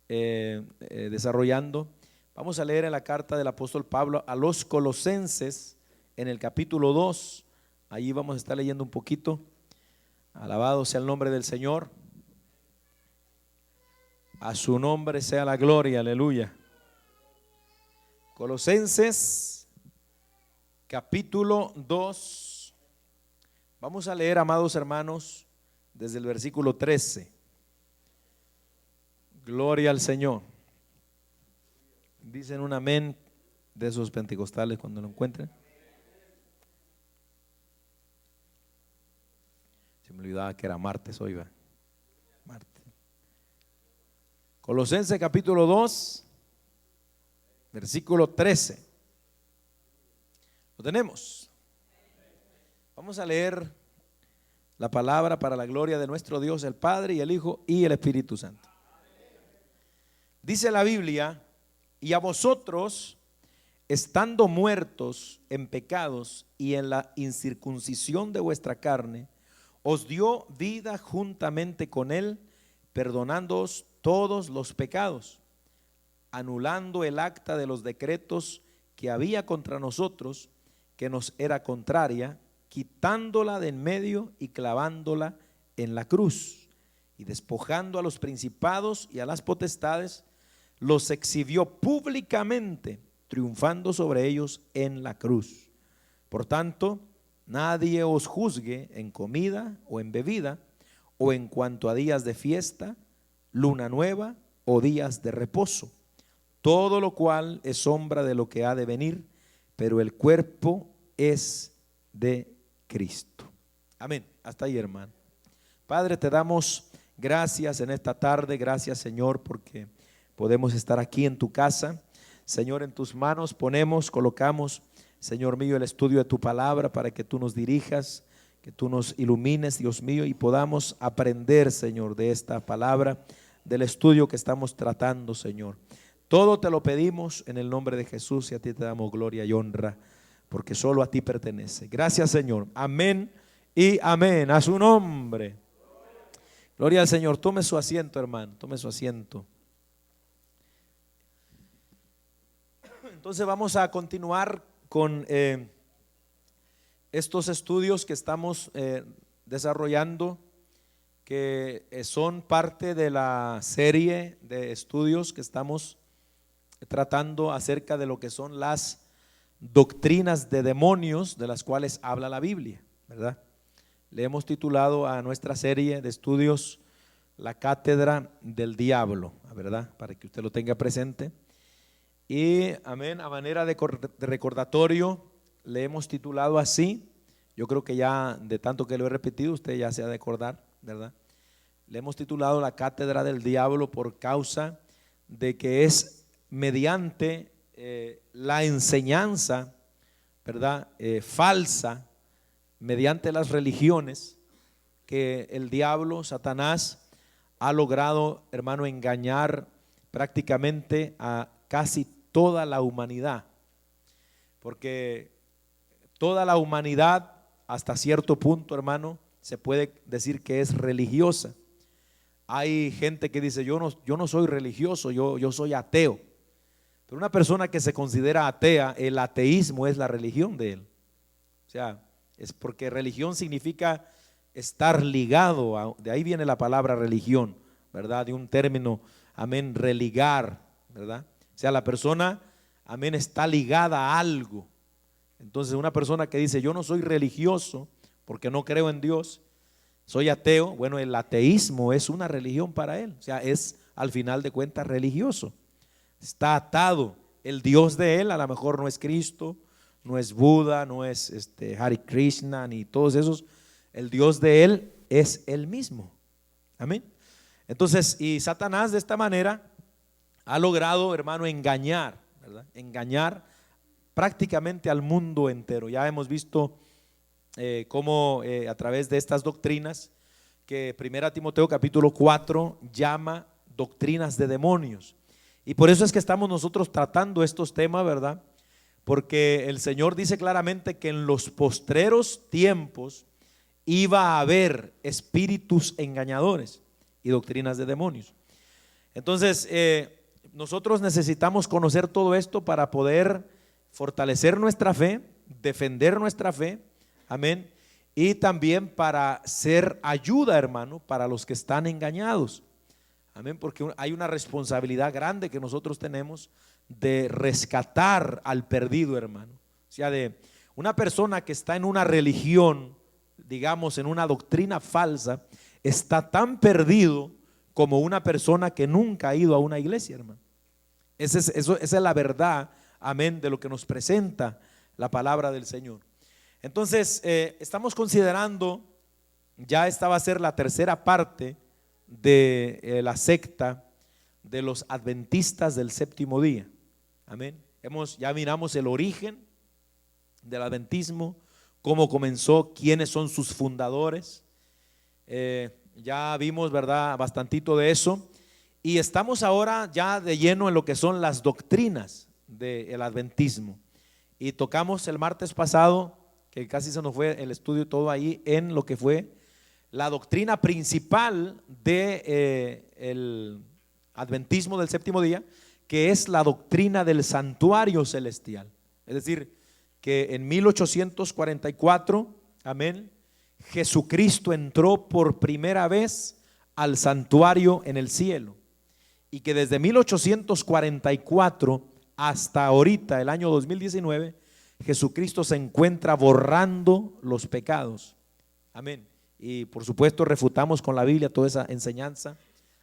desarrollando. Vamos a leer en la carta del apóstol Pablo a los Colosenses en el capítulo 2. Allí vamos a estar leyendo un poquito. Alabado sea el nombre del Señor. A su nombre sea la gloria, aleluya. Colosenses capítulo 2. Vamos a leer, amados hermanos, desde el versículo 13. Gloria al Señor. Dicen un amén de esos pentecostales cuando lo encuentren. Se me olvidaba que era martes hoy, ¿va? Martes. Colosenses capítulo 2, versículo 13. ¿Lo tenemos? Vamos a leer la palabra para la gloria de nuestro Dios, el Padre y el Hijo y el Espíritu Santo. Dice la Biblia: y a vosotros, estando muertos en pecados y en la incircuncisión de vuestra carne, os dio vida juntamente con él, perdonándoos todos los pecados, anulando el acta de los decretos que había contra nosotros, que nos era contraria, quitándola de en medio y clavándola en la cruz, y despojando a los principados y a las potestades, los exhibió públicamente, triunfando sobre ellos en la cruz. Por tanto, nadie os juzgue en comida o en bebida, o en cuanto a días de fiesta, luna nueva o días de reposo, todo lo cual es sombra de lo que ha de venir, pero el cuerpo es de Cristo. Amén. Hasta ahí, hermano. Padre, te damos gracias en esta tarde. Gracias, Señor, porque podemos estar aquí en tu casa. Señor, en tus manos colocamos, Señor mío, el estudio de tu palabra para que tú nos dirijas, que tú nos ilumines, Dios mío, y podamos aprender, Señor, de esta palabra, del estudio que estamos tratando, Señor. Todo te lo pedimos en el nombre de Jesús, y a ti te damos gloria y honra, porque solo a ti pertenece. Gracias, Señor. Amén y amén. A su nombre. Gloria al Señor. Tome su asiento, hermano. Tome su asiento. Entonces vamos a continuar con estos estudios que estamos desarrollando, que son parte de la serie de estudios que estamos tratando acerca de lo que son las doctrinas de demonios, de las cuales habla la Biblia, ¿verdad? Le hemos titulado a nuestra serie de estudios La Cátedra del Diablo, ¿verdad? Para que usted lo tenga presente. Y amén, a manera de recordatorio, le hemos titulado así. Yo creo que ya de tanto que lo he repetido, usted ya se ha de acordar, ¿verdad? Le hemos titulado La Cátedra del Diablo por causa de que es mediante la enseñanza, ¿verdad? Falsa, mediante las religiones, que el diablo, Satanás, ha logrado, hermano, engañar prácticamente a casi toda la humanidad, porque toda la humanidad hasta cierto punto, hermano, se puede decir que es religiosa. Hay gente que dice yo no soy religioso, yo soy ateo. Pero una persona que se considera atea, el ateísmo es la religión de él. O sea, es porque religión significa estar ligado, de ahí viene la palabra religión, ¿verdad? De un término, amén, religar, ¿verdad? O sea, la persona, amén, está ligada a algo. Entonces una persona que dice yo no soy religioso porque no creo en Dios, soy ateo, bueno, el ateísmo es una religión para él. O sea, es al final de cuentas religioso. Está atado. El Dios de él a lo mejor no es Cristo, no es Buda, no es Hare Krishna, ni todos esos. El Dios de él es él mismo. Amén. Entonces, y Satanás de esta manera ha logrado, hermano, engañar, ¿verdad? Engañar prácticamente al mundo entero. Ya hemos visto cómo a través de estas doctrinas, que 1 Timoteo capítulo 4 llama doctrinas de demonios. Y por eso es que estamos nosotros tratando estos temas, ¿verdad? Porque el Señor dice claramente que en los postreros tiempos iba a haber espíritus engañadores y doctrinas de demonios. Entonces, nosotros necesitamos conocer todo esto para poder fortalecer nuestra fe, defender nuestra fe, amén, y también para ser ayuda, hermano, para los que están engañados, amén, porque hay una responsabilidad grande que nosotros tenemos de rescatar al perdido, hermano. O sea, de una persona que está en una religión, digamos, en una doctrina falsa, está tan perdido como una persona que nunca ha ido a una iglesia, hermano. Esa es la verdad, amén, de lo que nos presenta la palabra del Señor. Entonces, estamos considerando, ya esta va a ser la tercera parte de la secta de los adventistas del séptimo día, amén. Ya miramos el origen del adventismo, cómo comenzó, quiénes son sus fundadores. Ya vimos, ¿verdad?, bastantito de eso. Y estamos ahora ya de lleno en lo que son las doctrinas del adventismo. Y tocamos el martes pasado, que casi se nos fue el estudio todo ahí, en lo que fue la doctrina principal del adventismo del séptimo día, que es la doctrina del santuario celestial. Es decir, que en 1844, amén, Jesucristo entró por primera vez al santuario en el cielo, y que desde 1844 hasta ahorita, el año 2019, Jesucristo se encuentra borrando los pecados, amén. Y por supuesto refutamos con la Biblia toda esa enseñanza,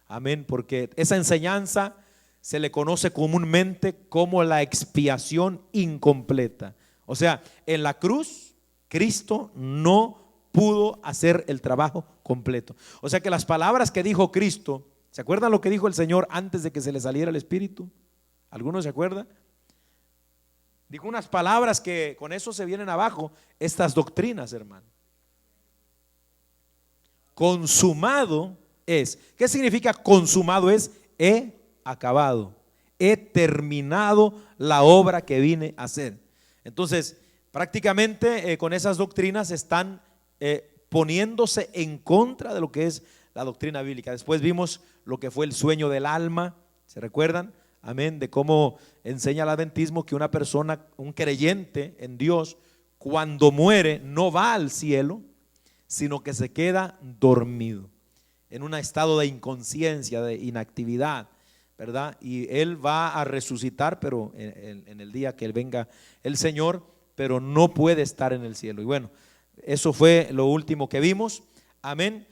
amén, porque esa enseñanza se le conoce comúnmente como la expiación incompleta. O sea, en la cruz Cristo no pudo hacer el trabajo completo. O sea que las palabras que dijo Cristo, ¿se acuerdan lo que dijo el Señor antes de que se le saliera el Espíritu? ¿Algunos se acuerdan? Dijo unas palabras que con eso se vienen abajo estas doctrinas, hermano. Consumado es. ¿Qué significa consumado es? He acabado, he terminado la obra que vine a hacer. Entonces, prácticamente con esas doctrinas están poniéndose en contra de lo que es la doctrina bíblica. Después vimos lo que fue el sueño del alma, ¿se recuerdan? Amén, de cómo enseña el adventismo que una persona, un creyente en Dios, cuando muere no va al cielo, sino que se queda dormido, en un estado de inconsciencia, de inactividad, ¿verdad? Y él va a resucitar, pero en el día que él venga el Señor, pero no puede estar en el cielo. Y bueno, eso fue lo último que vimos, amén.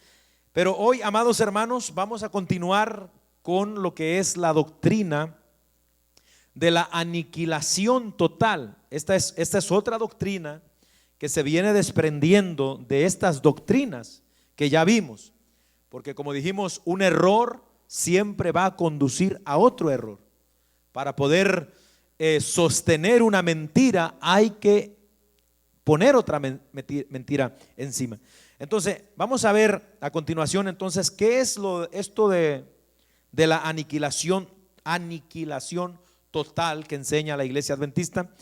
Pero hoy, amados hermanos, vamos a continuar con lo que es la doctrina de la aniquilación total. Esta es otra doctrina que se viene desprendiendo de estas doctrinas que ya vimos, porque como dijimos, un error siempre va a conducir a otro error. Para poder sostener una mentira hay que poner otra mentira encima. Entonces vamos a ver a continuación entonces qué es esto de la aniquilación total que enseña la iglesia adventista.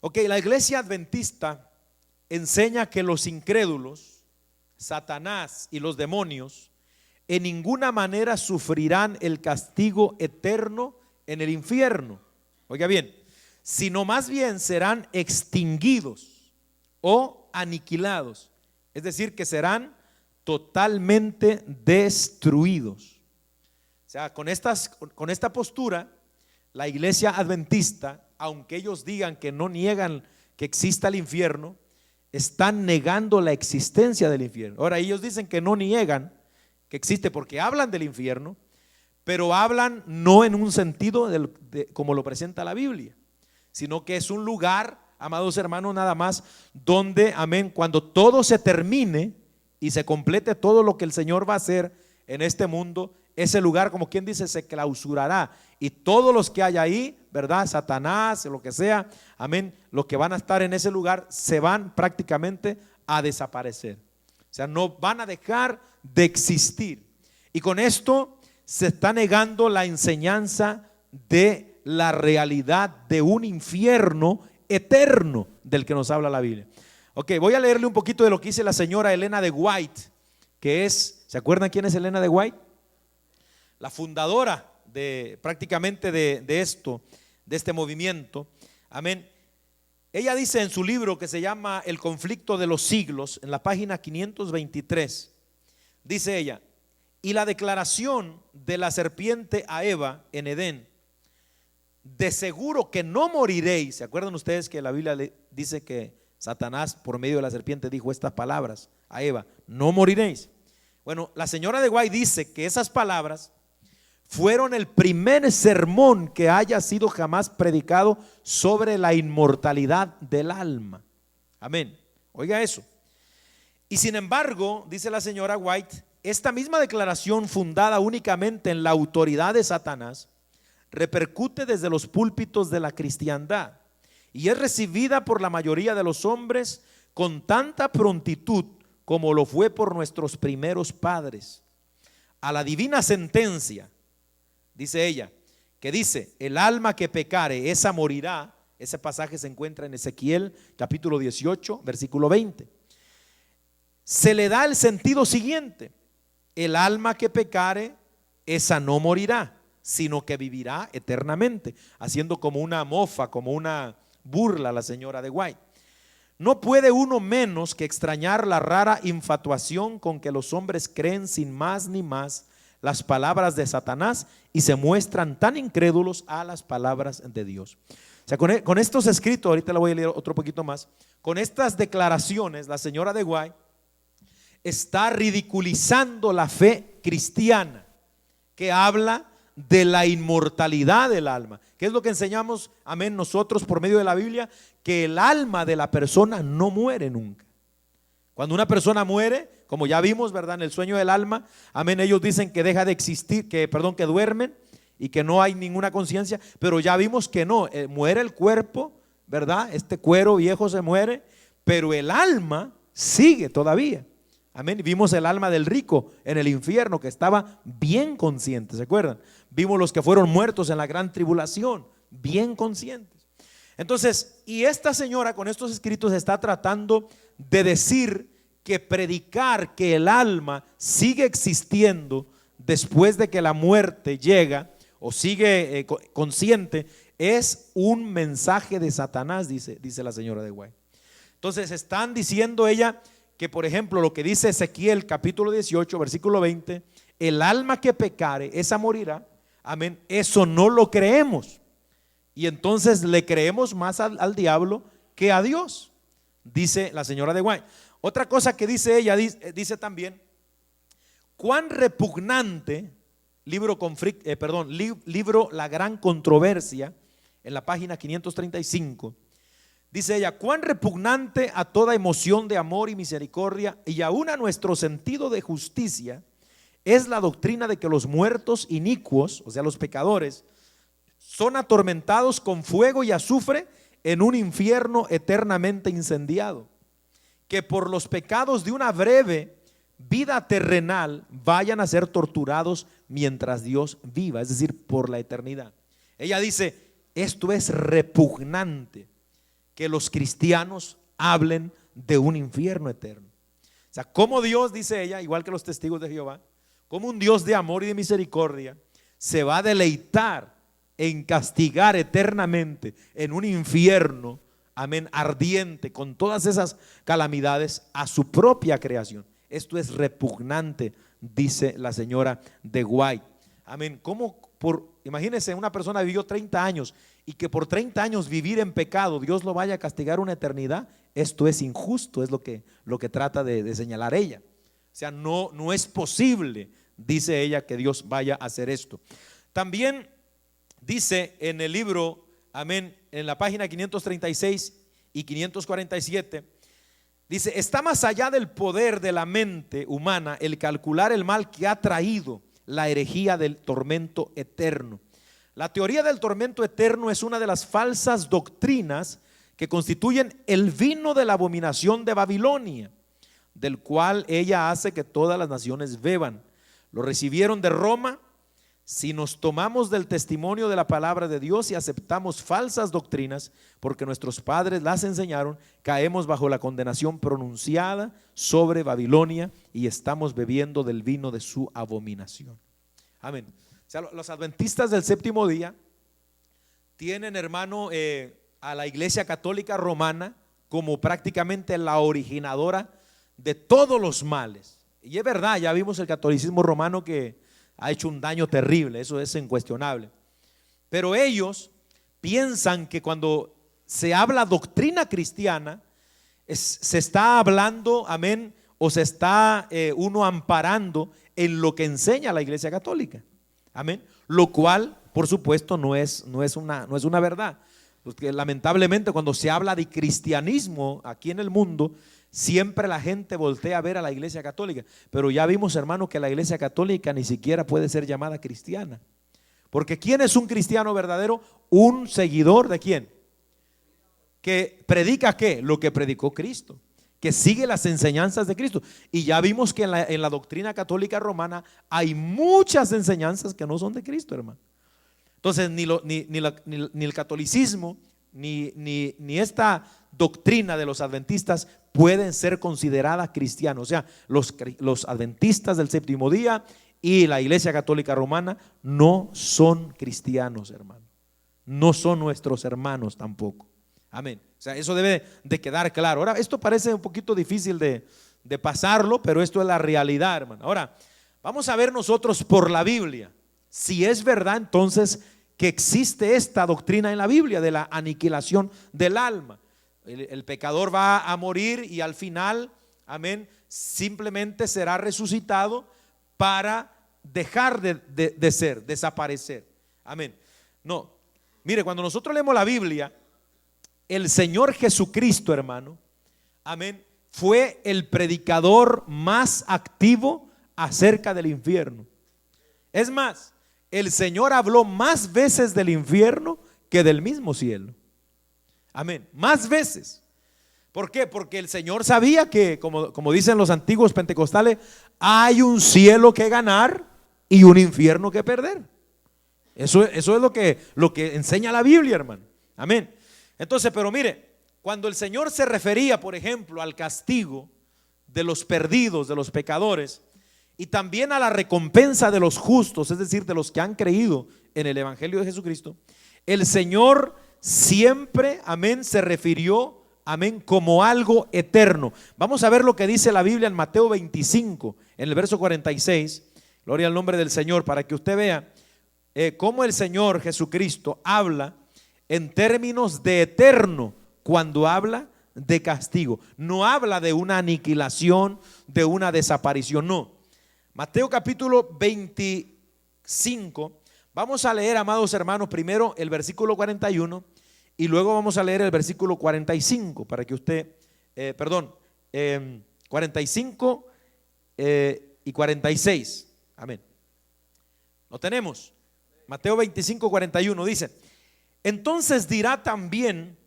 Ok, la iglesia adventista enseña que los incrédulos, Satanás y los demonios en ninguna manera sufrirán el castigo eterno en el infierno, oiga bien, sino más bien serán extinguidos o aniquilados, es decir, que serán totalmente destruidos. O sea, con esta postura, la iglesia adventista, aunque ellos digan que no niegan que exista el infierno, están negando la existencia del infierno. Ahora, ellos dicen que no niegan que existe porque hablan del infierno, pero hablan no en un sentido como lo presenta la Biblia, sino que es un lugar, amados hermanos, nada más donde, amén, cuando todo se termine y se complete todo lo que el Señor va a hacer en este mundo, ese lugar, como quien dice, se clausurará y todos los que hay ahí, ¿verdad? Satanás, lo que sea, amén, los que van a estar en ese lugar se van prácticamente a desaparecer. O sea, no van a dejar de existir. Y con esto se está negando la enseñanza de la realidad de un infierno eterno del que nos habla la Biblia. Ok, voy a leerle un poquito de lo que dice la señora Elena de White, que es, ¿se acuerdan quién es Elena de White? La fundadora prácticamente de esto, de este movimiento. Amén. Ella dice en su libro que se llama El conflicto de los siglos, en la página 523, dice ella: y la declaración de la serpiente a Eva en Edén, de seguro que no moriréis. ¿Se acuerdan ustedes que la Biblia dice que Satanás por medio de la serpiente dijo estas palabras a Eva: no moriréis? Bueno, la señora de White dice que esas palabras fueron el primer sermón que haya sido jamás predicado sobre la inmortalidad del alma. Amén. Oiga eso. Y sin embargo, dice la señora White, esta misma declaración, fundada únicamente en la autoridad de Satanás, repercute desde los púlpitos de la cristiandad y es recibida por la mayoría de los hombres con tanta prontitud como lo fue por nuestros primeros padres. A la divina sentencia, dice ella, que dice: el alma que pecare, esa morirá. Ese pasaje se encuentra en Ezequiel capítulo 18 versículo 20. Se le da el sentido siguiente: el alma que pecare, esa no morirá, sino que vivirá eternamente, haciendo como una mofa, como una burla a la señora de White. No puede uno menos que extrañar la rara infatuación con que los hombres creen sin más ni más las palabras de Satanás y se muestran tan incrédulos a las palabras de Dios. O sea, con estos escritos, ahorita la voy a leer otro poquito más, con estas declaraciones, la señora de White está ridiculizando la fe cristiana que habla de la inmortalidad del alma. ¿Qué es lo que enseñamos, amén, nosotros por medio de la Biblia? Que el alma de la persona no muere nunca. Cuando una persona muere, como ya vimos, ¿verdad? En el sueño del alma, amén, ellos dicen que deja de existir, que duermen y que no hay ninguna conciencia, pero ya vimos que no, muere el cuerpo, ¿verdad? Este cuero viejo se muere, pero el alma sigue todavía. Amén. Vimos el alma del rico en el infierno que estaba bien consciente, ¿se acuerdan? Vimos los que fueron muertos en la gran tribulación, bien conscientes. Entonces, y esta señora con estos escritos está tratando de decir que predicar que el alma sigue existiendo después de que la muerte llega o sigue consciente es un mensaje de Satanás, dice la señora de White. Entonces están diciendo ella que, por ejemplo, lo que dice Ezequiel capítulo 18 versículo 20, el alma que pecare, esa morirá. Amén. Eso no lo creemos. Y entonces le creemos más al diablo que a Dios, dice la señora de White. Otra cosa que dice ella, dice también: cuán repugnante, libro La Gran Controversia, en la página 535. Dice ella: cuán repugnante a toda emoción de amor y misericordia y aún a nuestro sentido de justicia es la doctrina de que los muertos inicuos, o sea los pecadores, son atormentados con fuego y azufre en un infierno eternamente incendiado, que por los pecados de una breve vida terrenal vayan a ser torturados mientras Dios viva, es decir, por la eternidad. Ella dice: esto es repugnante que los cristianos hablen de un infierno eterno. O sea, como Dios, dice ella, igual que los testigos de Jehová, como un Dios de amor y de misericordia se va a deleitar en castigar eternamente en un infierno, amén, ardiente, con todas esas calamidades a su propia creación. Esto es repugnante, dice la señora de White. Amén. Imagínense, una persona vivió 30 años y que por 30 años vivir en pecado Dios lo vaya a castigar una eternidad. Esto es injusto, es lo que trata de señalar ella. O sea, no es posible, dice ella, que Dios vaya a hacer esto. También dice en el libro, amén, en la página 536 y 547, dice: está más allá del poder de la mente humana el calcular el mal que ha traído la herejía del tormento eterno. La teoría del tormento eterno es una de las falsas doctrinas que constituyen el vino de la abominación de Babilonia, del cual ella hace que todas las naciones beban. Lo recibieron de Roma. Si nos tomamos del testimonio de la palabra de Dios y aceptamos falsas doctrinas, porque nuestros padres las enseñaron, caemos bajo la condenación pronunciada sobre Babilonia y estamos bebiendo del vino de su abominación. Amén. O sea, los adventistas del séptimo día tienen, hermano, a la Iglesia Católica Romana como prácticamente la originadora de todos los males. Y es verdad, ya vimos el catolicismo romano que ha hecho un daño terrible, eso es incuestionable. Pero ellos piensan que cuando se habla doctrina cristiana, se está hablando, amén, o se está uno amparando en lo que enseña la Iglesia Católica, amén, lo cual por supuesto no es una verdad, porque lamentablemente cuando se habla de cristianismo aquí en el mundo, siempre la gente voltea a ver a la Iglesia Católica, pero ya vimos, hermano, que la Iglesia Católica ni siquiera puede ser llamada cristiana, porque ¿quién es un cristiano verdadero? Un seguidor ¿de quién? Que predica ¿qué? Lo que predicó Cristo, que sigue las enseñanzas de Cristo. Y ya vimos que en la doctrina católica romana hay muchas enseñanzas que no son de Cristo, hermano. Entonces ni el catolicismo ni esta doctrina de los adventistas pueden ser consideradas cristianos. O sea, los adventistas del séptimo día y la Iglesia Católica Romana no son cristianos, hermano. No son nuestros hermanos tampoco. Amén. O sea, eso debe de quedar claro. Ahora, esto parece un poquito difícil de pasarlo, pero esto es la realidad, hermano. Ahora, vamos a ver nosotros por la Biblia si es verdad entonces que existe esta doctrina en la Biblia de la aniquilación del alma. El pecador va a morir y al final, amén, simplemente será resucitado para dejar de ser, desaparecer. Amén. No, mire, cuando nosotros leemos la Biblia, el Señor Jesucristo, hermano, amén, fue el predicador más activo acerca del infierno. Es más, el Señor habló más veces del infierno que del mismo cielo. Amén, más veces. ¿Por qué? Porque el Señor sabía que, como dicen los antiguos pentecostales, hay un cielo que ganar y un infierno que perder. Eso es lo que enseña la Biblia, hermano. Amén. Entonces, pero mire, cuando el Señor se refería, por ejemplo, al castigo de los perdidos, de los pecadores, y también a la recompensa de los justos, es decir, de los que han creído en el Evangelio de Jesucristo, el Señor siempre, amén, se refirió, amén, como algo eterno. Vamos a ver lo que dice la Biblia en Mateo 25, en el verso 46, gloria al nombre del Señor, para que usted vea cómo el Señor Jesucristo habla en términos de eterno cuando habla de castigo. No habla de una aniquilación, de una desaparición, no. Mateo capítulo 25, vamos a leer, amados hermanos, primero el versículo 41 y luego vamos a leer el versículo 45 para que usted, 45 y 46, amén. ¿Lo tenemos? Mateo 25, 41 dice: entonces dirá también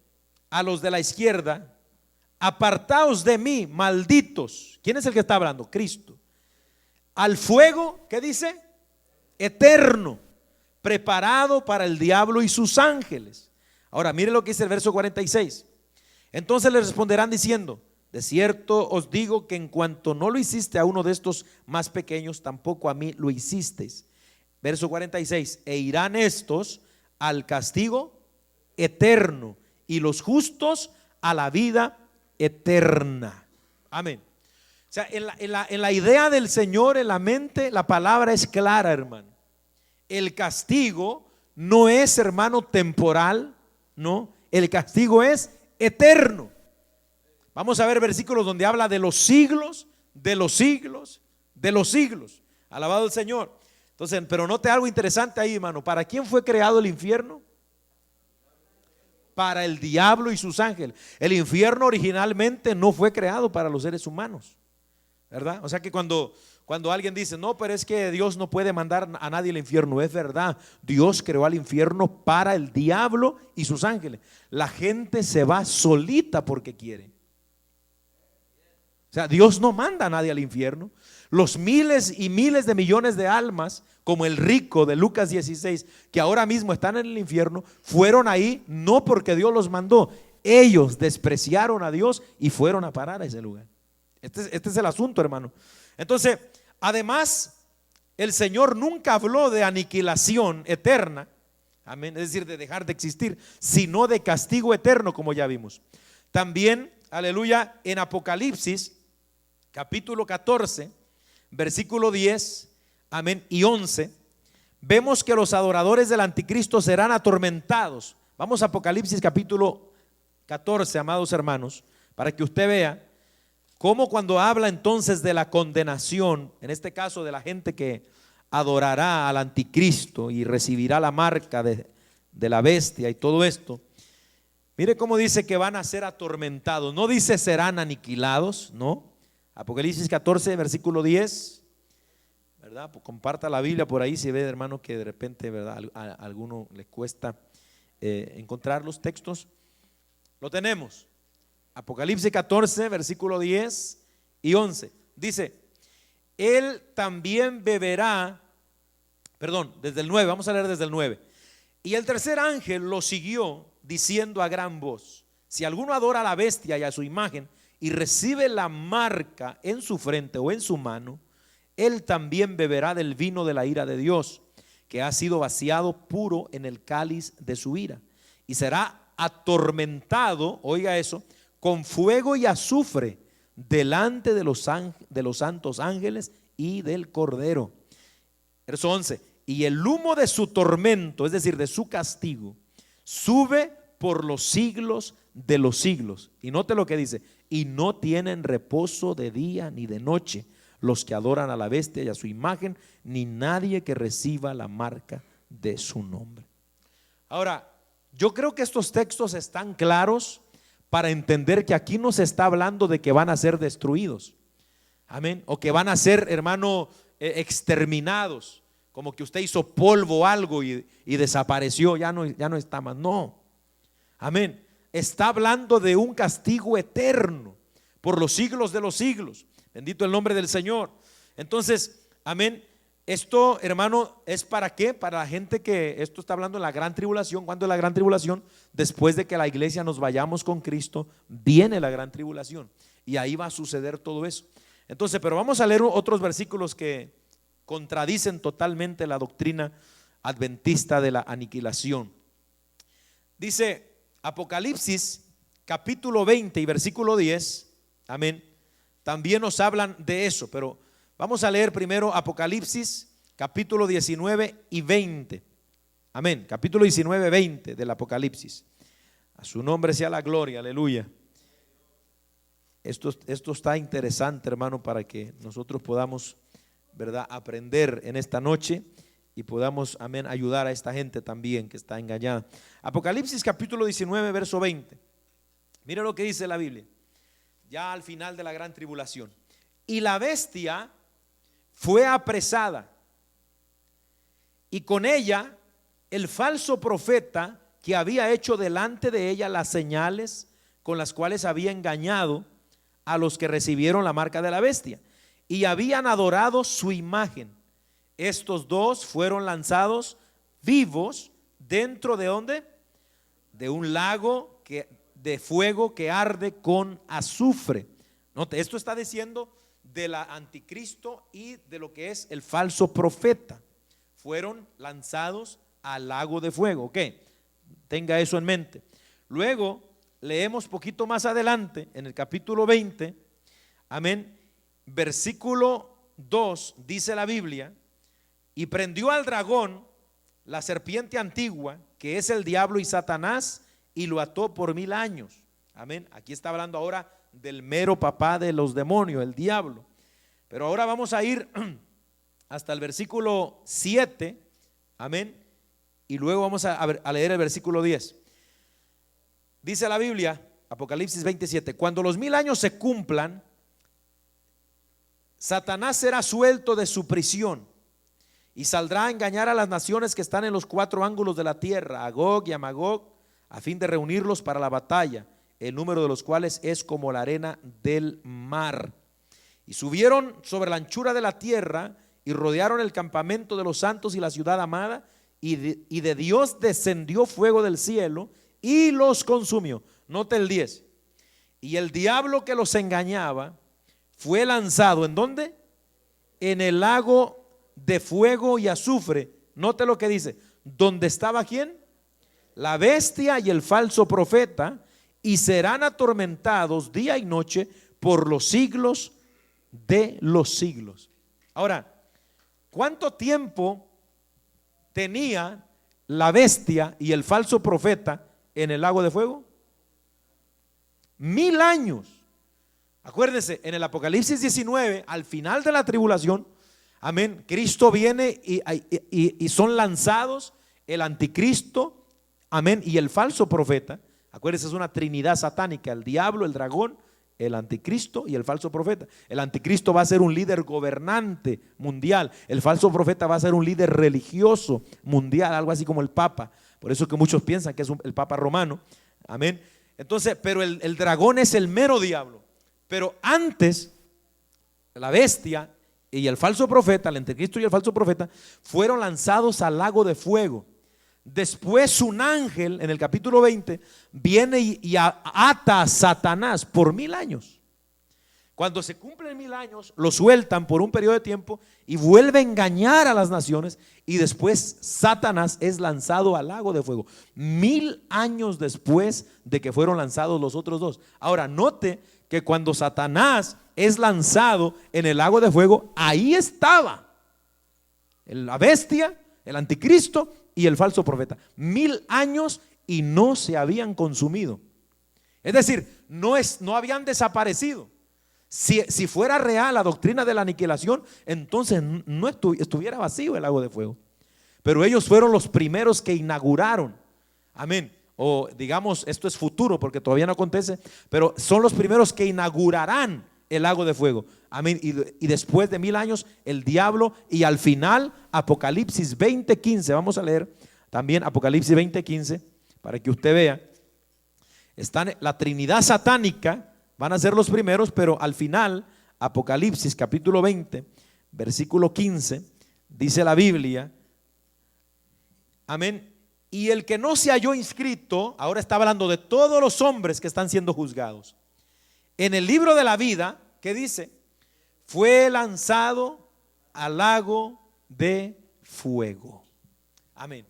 a los de la izquierda: apartaos de mí, malditos. ¿Quién es el que está hablando? Cristo. Al fuego, ¿qué dice? Eterno, preparado para el diablo y sus ángeles. Ahora mire lo que dice el verso 46. Entonces les responderán diciendo: de cierto os digo que en cuanto no lo hiciste a uno de estos más pequeños, tampoco a mí lo hicisteis. Verso 46: e irán estos al castigo eterno y los justos a la vida eterna. Amén. O sea, en la idea del Señor, en la mente, la palabra es clara, hermano. El castigo no es, hermano, temporal, no. El castigo es eterno. Vamos a ver versículos donde habla de los siglos, de los siglos, de los siglos. Alabado el Señor. Entonces, pero note algo interesante ahí, hermano. ¿Para quién fue creado el infierno? Para el diablo y sus ángeles. El infierno originalmente no fue creado para los seres humanos, ¿verdad? O sea que cuando alguien dice: no, pero es que Dios no puede mandar a nadie al infierno, es verdad. Dios creó al infierno para el diablo y sus ángeles. La gente se va solita porque quiere. O sea, Dios no manda a nadie al infierno. Los miles y miles de millones de almas, como el rico de Lucas 16, que ahora mismo están en el infierno, fueron ahí no porque Dios los mandó. Ellos despreciaron a Dios y fueron a parar a ese lugar. Este es el asunto, hermano. Entonces, además, el Señor nunca habló de aniquilación eterna, amén, es decir, de dejar de existir, sino de castigo eterno, como ya vimos. También, aleluya, en Apocalipsis capítulo 14, versículo 10, amén, y 11, vemos que los adoradores del anticristo serán atormentados. Vamos a Apocalipsis capítulo 14, amados hermanos, para que usted vea cómo cuando habla entonces de la condenación, en este caso de la gente que adorará al anticristo y recibirá la marca de la bestia y todo esto, mire cómo dice que van a ser atormentados. No dice serán aniquilados, no. Apocalipsis 14, versículo 10, ¿verdad? Pues comparta la Biblia por ahí si ve, hermano, que de repente, ¿verdad?, a alguno le cuesta encontrar los textos. Lo tenemos. Apocalipsis 14, versículo 10 y 11. Dice, él también beberá, perdón, desde el 9, vamos a leer desde el 9. Y el tercer ángel lo siguió diciendo a gran voz, si alguno adora a la bestia y a su imagen y recibe la marca en su frente o en su mano, él también beberá del vino de la ira de Dios, que ha sido vaciado puro en el cáliz de su ira, y será atormentado, oiga eso, con fuego y azufre delante de los santos ángeles y del Cordero. Verso 11, y el humo de su tormento, es decir, de su castigo, sube por los siglos de los siglos. Y note lo que dice, y no tienen reposo de día ni de noche los que adoran a la bestia y a su imagen, ni nadie que reciba la marca de su nombre. Ahora, yo creo que estos textos están claros para entender que aquí no se está hablando de que van a ser destruidos, amén, o que van a ser, hermano, exterminados, como que usted hizo polvo o algo y desapareció, ya no está más. No, amén. Está hablando de un castigo eterno por los siglos de los siglos. Bendito el nombre del Señor. Entonces, amén. Esto, hermano, ¿es para qué? Para la gente que, esto está hablando de la gran tribulación. ¿Cuándo es la gran tribulación? Después de que la iglesia nos vayamos con Cristo, viene la gran tribulación. Y ahí va a suceder todo eso. Entonces, pero vamos a leer otros versículos que contradicen totalmente la doctrina adventista de la aniquilación. Dice Apocalipsis capítulo 20 y versículo 10, amén, también nos hablan de eso, pero vamos a leer primero Apocalipsis capítulo 19 y 20, amén, capítulo 19, 20 del Apocalipsis. A su nombre sea la gloria, aleluya. Esto está interesante, hermano, para que nosotros podamos, ¿verdad?, aprender en esta noche y podamos, amén, ayudar a esta gente también que está engañada. Apocalipsis capítulo 19, verso 20. Mire lo que dice la Biblia, ya al final de la gran tribulación. Y la bestia fue apresada, y con ella el falso profeta que había hecho delante de ella las señales con las cuales había engañado a los que recibieron la marca de la bestia y habían adorado su imagen. Estos dos fueron lanzados vivos dentro de ¿dónde? De un lago de fuego que arde con azufre. Note, esto está diciendo de la anticristo y de lo que es el falso profeta. Fueron lanzados al lago de fuego. Ok, tenga eso en mente. Luego leemos poquito más adelante en el capítulo 20, amén, versículo 2, dice la Biblia, y prendió al dragón, la serpiente antigua, que es el diablo y Satanás, y lo ató por 1000 años. Amén. Aquí está hablando ahora del mero papá de los demonios, el diablo. Pero ahora vamos a ir hasta el versículo 7, amén, y luego vamos a leer el versículo 10. Dice la Biblia, Apocalipsis 27, cuando los 1000 años se cumplan, Satanás será suelto de su prisión y saldrá a engañar a las naciones que están en los 4 ángulos de la tierra, a Gog y a Magog, a fin de reunirlos para la batalla, el número de los cuales es como la arena del mar. Y subieron sobre la anchura de la tierra y rodearon el campamento de los santos y la ciudad amada, y de Dios descendió fuego del cielo y los consumió. Note el 10. Y el diablo que los engañaba fue lanzado ¿en dónde? En el lago de fuego y azufre. Note lo que dice: ¿dónde estaba quién? La bestia y el falso profeta, y serán atormentados día y noche por los siglos de los siglos. Ahora, ¿cuánto tiempo tenía la bestia y el falso profeta en el lago de fuego? 1000 años. Acuérdense, en el Apocalipsis 19, al final de la tribulación, amén, Cristo viene y son lanzados el anticristo, amén, y el falso profeta. Acuérdense, es una trinidad satánica: el diablo, el dragón, el anticristo y el falso profeta. El anticristo va a ser un líder gobernante mundial. El falso profeta va a ser un líder religioso mundial, algo así como el Papa. Por eso que muchos piensan que es el Papa romano. Amén. Entonces, pero el dragón es el mero diablo. Pero antes, la bestia y el falso profeta, el anticristo y el falso profeta, fueron lanzados al lago de fuego. Después un ángel, en el capítulo 20, viene y ata a Satanás por 1000 años. Cuando se cumplen 1000 años, lo sueltan por un periodo de tiempo y vuelve a engañar a las naciones, y después Satanás es lanzado al lago de fuego 1000 años después de que fueron lanzados los otros dos. Ahora note que cuando Satanás es lanzado en el lago de fuego, ahí estaba la bestia, el anticristo y el falso profeta. 1000 años y no se habían consumido. Es decir, no habían desaparecido. Si fuera real la doctrina de la aniquilación, entonces no estuviera vacío el lago de fuego. Pero ellos fueron los primeros que inauguraron, amén, o digamos, esto es futuro porque todavía no acontece, pero son los primeros que inaugurarán el lago de fuego, amén. Y después de 1000 años el diablo, y al final Apocalipsis 20:15, vamos a leer también Apocalipsis 20:15 para que usted vea. Están la trinidad satánica, van a ser los primeros, pero al final Apocalipsis capítulo 20 versículo 15 dice la Biblia, amén: y el que no se halló inscrito, ahora está hablando de todos los hombres que están siendo juzgados, en el libro de la vida, ¿qué dice? Fue lanzado al lago de fuego. Amén.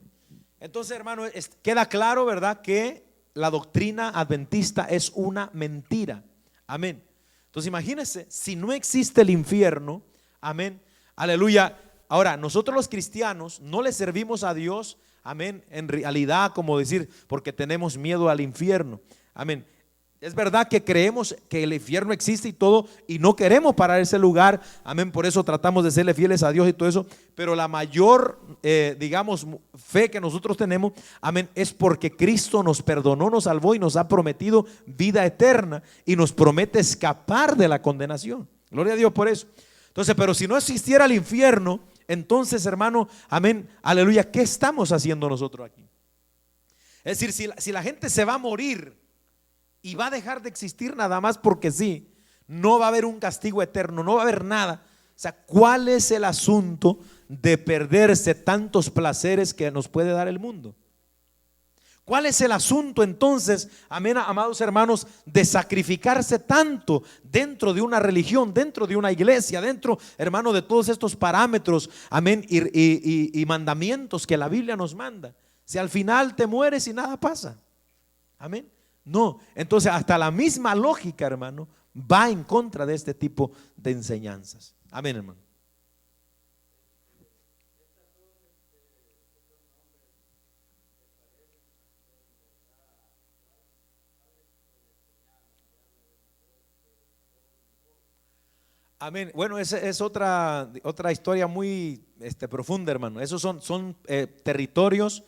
Entonces, hermano, queda claro, ¿verdad?, que la doctrina adventista es una mentira. Amén. Entonces imagínense, si no existe el infierno, amén, aleluya. Ahora, nosotros los cristianos no le servimos a Dios, amén, en realidad, como decir, porque tenemos miedo al infierno. Amén. Es verdad que creemos que el infierno existe y todo, y no queremos parar ese lugar, amén, por eso tratamos de serle fieles a Dios y todo eso, pero la mayor, digamos, fe que nosotros tenemos, amén, es porque Cristo nos perdonó, nos salvó y nos ha prometido vida eterna, y nos promete escapar de la condenación. Gloria a Dios por eso. Entonces, pero si no existiera el infierno, entonces, hermano, amén, aleluya, ¿qué estamos haciendo nosotros aquí? Es decir, si la gente se va a morir y va a dejar de existir nada más porque sí, no va a haber un castigo eterno, no va a haber nada. O sea, ¿cuál es el asunto de perderse tantos placeres que nos puede dar el mundo? ¿Cuál es el asunto entonces, amén, amados hermanos, de sacrificarse tanto dentro de una religión, dentro de una iglesia, dentro, hermano, de todos estos parámetros, amén, y mandamientos que la Biblia nos manda? Si al final te mueres y nada pasa, amén. No, entonces hasta la misma lógica, hermano, va en contra de este tipo de enseñanzas. Amén, hermano. Amén. Bueno, esa es otra historia muy profunda, hermano. Esos son territorios.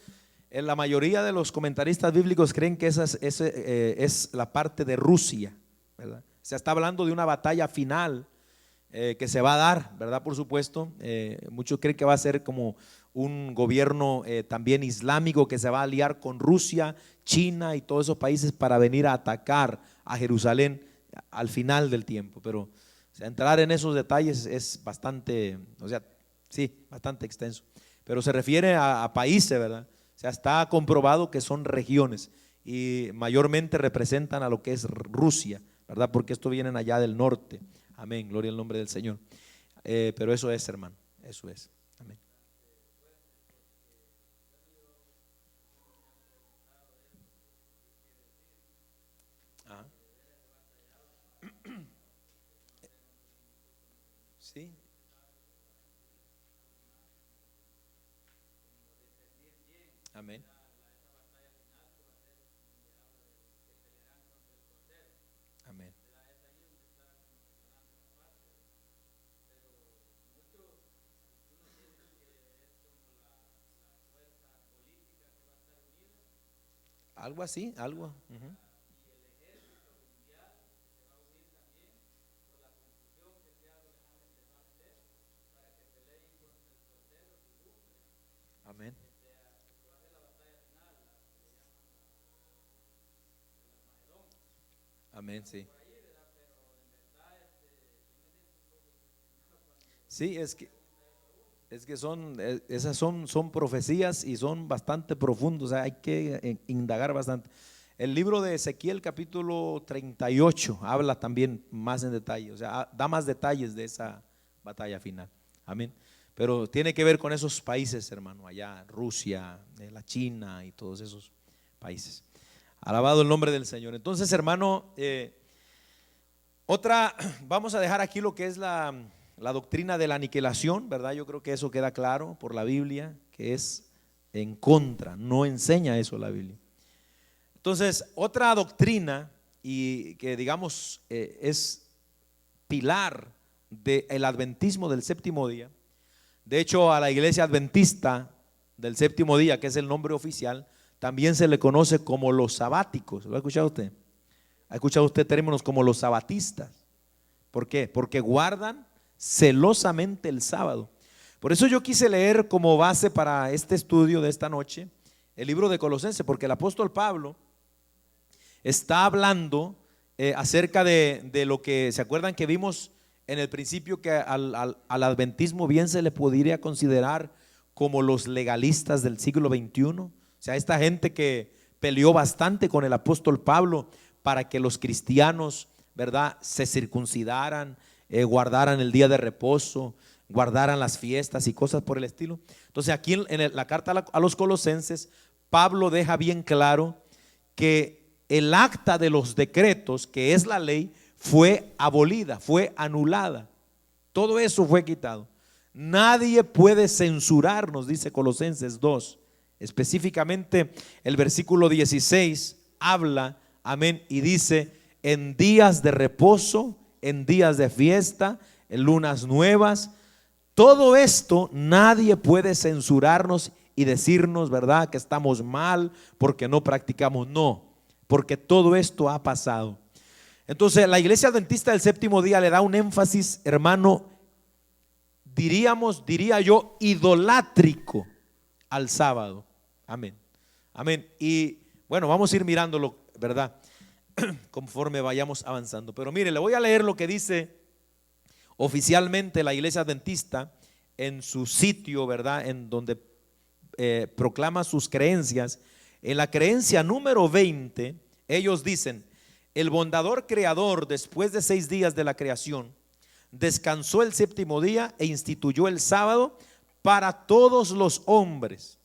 La mayoría de los comentaristas bíblicos creen que esa es la parte de Rusia, ¿verdad? Se está hablando de una batalla final que se va a dar, ¿verdad? Por supuesto, muchos creen que va a ser como un gobierno también islámico que se va a aliar con Rusia, China y todos esos países para venir a atacar a Jerusalén al final del tiempo. Pero o sea, entrar en esos detalles es bastante, o sea, sí, bastante extenso. Pero se refiere a países, ¿verdad? O sea, está comprobado que son regiones y mayormente representan a lo que es Rusia, ¿verdad? Porque esto vienen allá del norte. Amén, gloria al nombre del Señor. Pero eso es, hermano, eso es. Sí. Amén. Amén. Algo así, algo. Ujú. Amén. Amén, sí. Sí, es que son, esas son profecías y son bastante profundos, o sea, hay que indagar bastante. El libro de Ezequiel capítulo 38 habla también más en detalle, o sea, da más detalles de esa batalla final. Amén. Pero tiene que ver con esos países, hermano, allá, Rusia, la China y todos esos países. Alabado el nombre del Señor. Entonces, hermano, vamos a dejar aquí lo que es la doctrina de la aniquilación, ¿verdad? Yo creo que eso queda claro por la Biblia, que es en contra, no enseña eso la Biblia. Entonces, otra doctrina y que digamos es pilar del adventismo del séptimo día. De hecho, a la iglesia adventista del séptimo día, que es el nombre oficial, también se le conoce como los sabáticos. ¿Lo ha escuchado usted? ¿Ha escuchado usted términos como los sabatistas? ¿Por qué? Porque guardan celosamente el sábado. Por eso yo quise leer como base para este estudio de esta noche el libro de Colosenses, porque el apóstol Pablo está hablando acerca de lo que, ¿se acuerdan que vimos en el principio que al adventismo bien se le podría considerar como los legalistas del siglo XXI? O sea, esta gente que peleó bastante con el apóstol Pablo para que los cristianos, ¿verdad?, se circuncidaran, guardaran el día de reposo, guardaran las fiestas y cosas por el estilo. Entonces aquí en la carta a los Colosenses, Pablo deja bien claro que el acta de los decretos, que es la ley, fue abolida, fue anulada. Todo eso fue quitado. Nadie puede censurarnos, dice Colosenses 2. Específicamente el versículo 16 habla, amén, y dice: en días de reposo, en días de fiesta, en lunas nuevas. Todo esto nadie puede censurarnos y decirnos, ¿verdad?, que estamos mal porque no practicamos. No, porque todo esto ha pasado. Entonces la iglesia adventista del séptimo día le da un énfasis, hermano, diría yo, idolátrico al sábado. Amén. Amén. Y bueno, vamos a ir mirándolo, ¿verdad?, conforme vayamos avanzando. Pero mire, le voy a leer lo que dice oficialmente la iglesia adventista en su sitio, ¿verdad?, en donde proclama sus creencias. En la creencia número 20, ellos dicen: el bondador creador, después de 6 días de la creación, descansó el séptimo día e instituyó el sábado para todos los hombres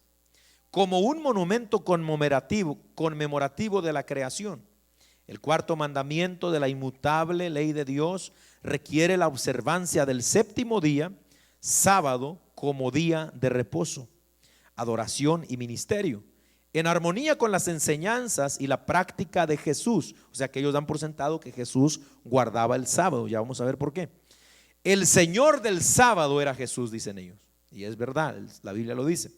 como un monumento conmemorativo de la creación. El cuarto mandamiento de la inmutable ley de Dios requiere la observancia del séptimo día, sábado, como día de reposo, adoración y ministerio, en armonía con las enseñanzas y la práctica de Jesús. O sea que ellos dan por sentado que Jesús guardaba el sábado. Ya vamos a ver por qué. El Señor del sábado era Jesús, dicen ellos. Y es verdad, la Biblia lo dice.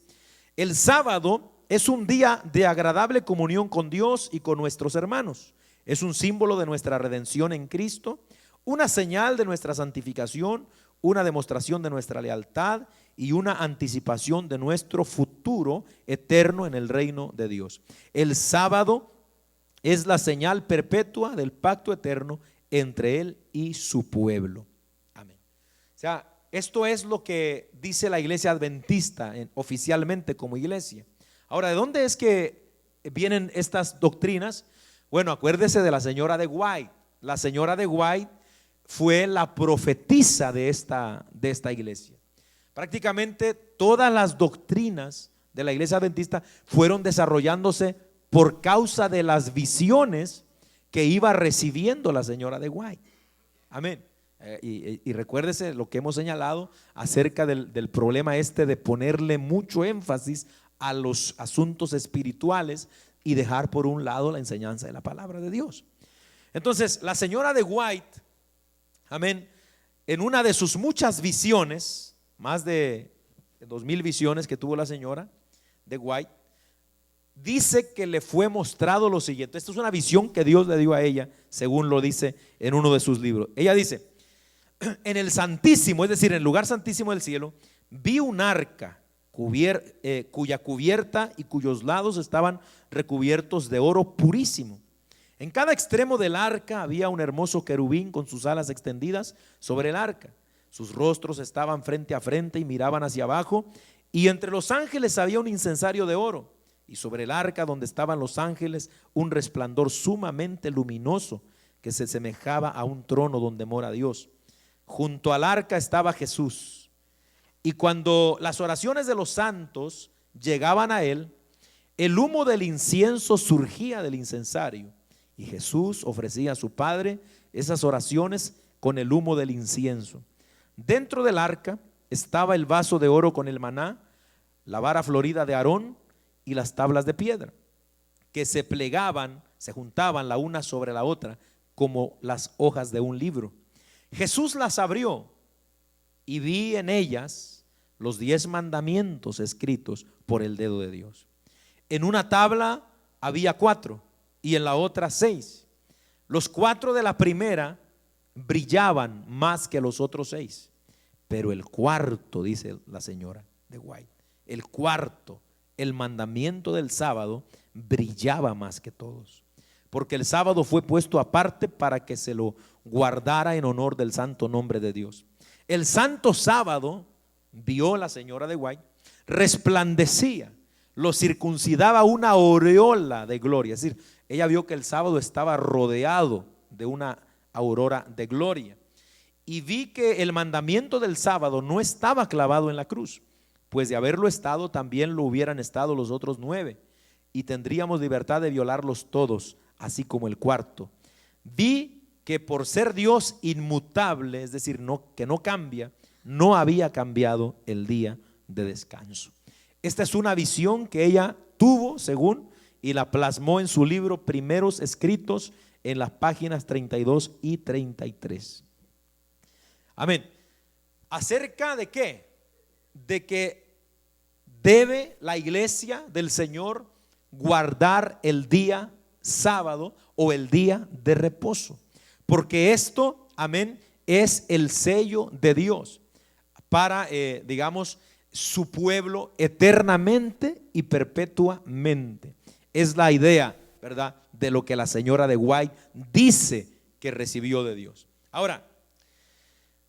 El sábado es un día de agradable comunión con Dios y con nuestros hermanos. Es un símbolo de nuestra redención en Cristo, una señal de nuestra santificación, una demostración de nuestra lealtad y una anticipación de nuestro futuro eterno en el reino de Dios. El sábado es la señal perpetua del pacto eterno entre Él y su pueblo. Amén. O sea, esto es lo que dice la iglesia adventista oficialmente como iglesia. Ahora, ¿de dónde es que vienen estas doctrinas? Bueno, acuérdese de la señora de White. La señora de White fue la profetisa de esta iglesia. Prácticamente todas las doctrinas de la iglesia adventista fueron desarrollándose por causa de las visiones que iba recibiendo la señora de White. Amén. Y recuérdese lo que hemos señalado acerca del problema de ponerle mucho énfasis a los asuntos espirituales y dejar por un lado la enseñanza de la palabra de Dios. Entonces, la señora de White, amén, en una de sus muchas visiones, más de 2000 visiones que tuvo la señora de White, dice que le fue mostrado lo siguiente. Esta es una visión que Dios le dio a ella, según lo dice en uno de sus libros. Ella dice: en el Santísimo, es decir, en el lugar santísimo del cielo, vi un arca cuya cubierta y cuyos lados estaban recubiertos de oro purísimo. En cada extremo del arca había un hermoso querubín con sus alas extendidas sobre el arca. Sus rostros estaban frente a frente y miraban hacia abajo, y entre los ángeles había un incensario de oro, y sobre el arca donde estaban los ángeles un resplandor sumamente luminoso que se semejaba a un trono donde mora Dios. Junto al arca estaba Jesús, y cuando las oraciones de los santos llegaban a él, el humo del incienso surgía del incensario, y Jesús ofrecía a su Padre esas oraciones con el humo del incienso. Dentro del arca estaba el vaso de oro con el maná, la vara florida de Aarón y las tablas de piedra, que se plegaban, se juntaban la una sobre la otra como las hojas de un libro. Jesús las abrió y vi en ellas los 10 mandamientos escritos por el dedo de Dios. En una tabla había 4 y en la otra 6. Los 4 de la primera brillaban más que los otros 6, pero el cuarto, dice la señora de White, el cuarto, el mandamiento del sábado, brillaba más que todos, porque el sábado fue puesto aparte para que se lo guardara en honor del santo nombre de Dios. El santo sábado, vio la señora de White, resplandecía, lo circuncidaba una aureola de gloria. Es decir, ella vio que el sábado estaba rodeado de una aurora de gloria. Y vi que el mandamiento del sábado no estaba clavado en la cruz, pues de haberlo estado también lo hubieran estado los otros 9, y tendríamos libertad de violarlos todos, así como el cuarto. Vi que por ser Dios inmutable, es decir, que no cambia, no había cambiado el día de descanso. Esta es una visión que ella tuvo, según, y la plasmó en su libro Primeros Escritos, en las páginas 32 y 33. Amén. ¿Acerca de qué? De que debe la iglesia del Señor guardar el día sábado o el día de reposo, porque esto, amén, es el sello de Dios para, digamos, su pueblo eternamente y perpetuamente. Es la idea, ¿verdad?, de lo que la señora de White dice que recibió de Dios. Ahora,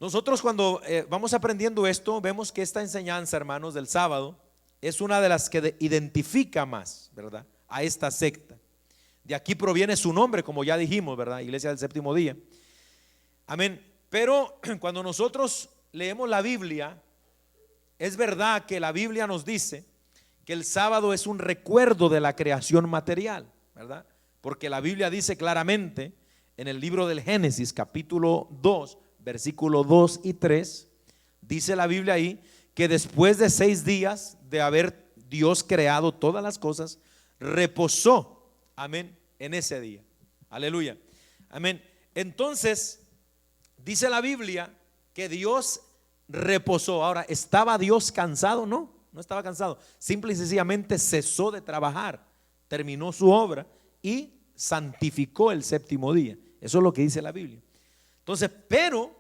nosotros cuando vamos aprendiendo esto, vemos que esta enseñanza, hermanos, del sábado es una de las que identifica más, ¿verdad?, a esta secta. De aquí proviene su nombre, como ya dijimos, ¿verdad?, Iglesia del Séptimo Día. Amén. Pero cuando nosotros leemos la Biblia, es verdad que la Biblia nos dice que el sábado es un recuerdo de la creación material, ¿verdad? Porque la Biblia dice claramente en el libro del Génesis, capítulo 2, versículo 2 y 3, dice la Biblia ahí que después de 6 días de haber Dios creado todas las cosas, reposó, amén, en ese día. Aleluya, amén. Entonces, dice la Biblia que Dios reposó. Ahora, ¿estaba Dios cansado? No, no estaba cansado. Simple y sencillamente cesó de trabajar, terminó su obra y santificó el séptimo día. Eso es lo que dice la Biblia. Entonces, pero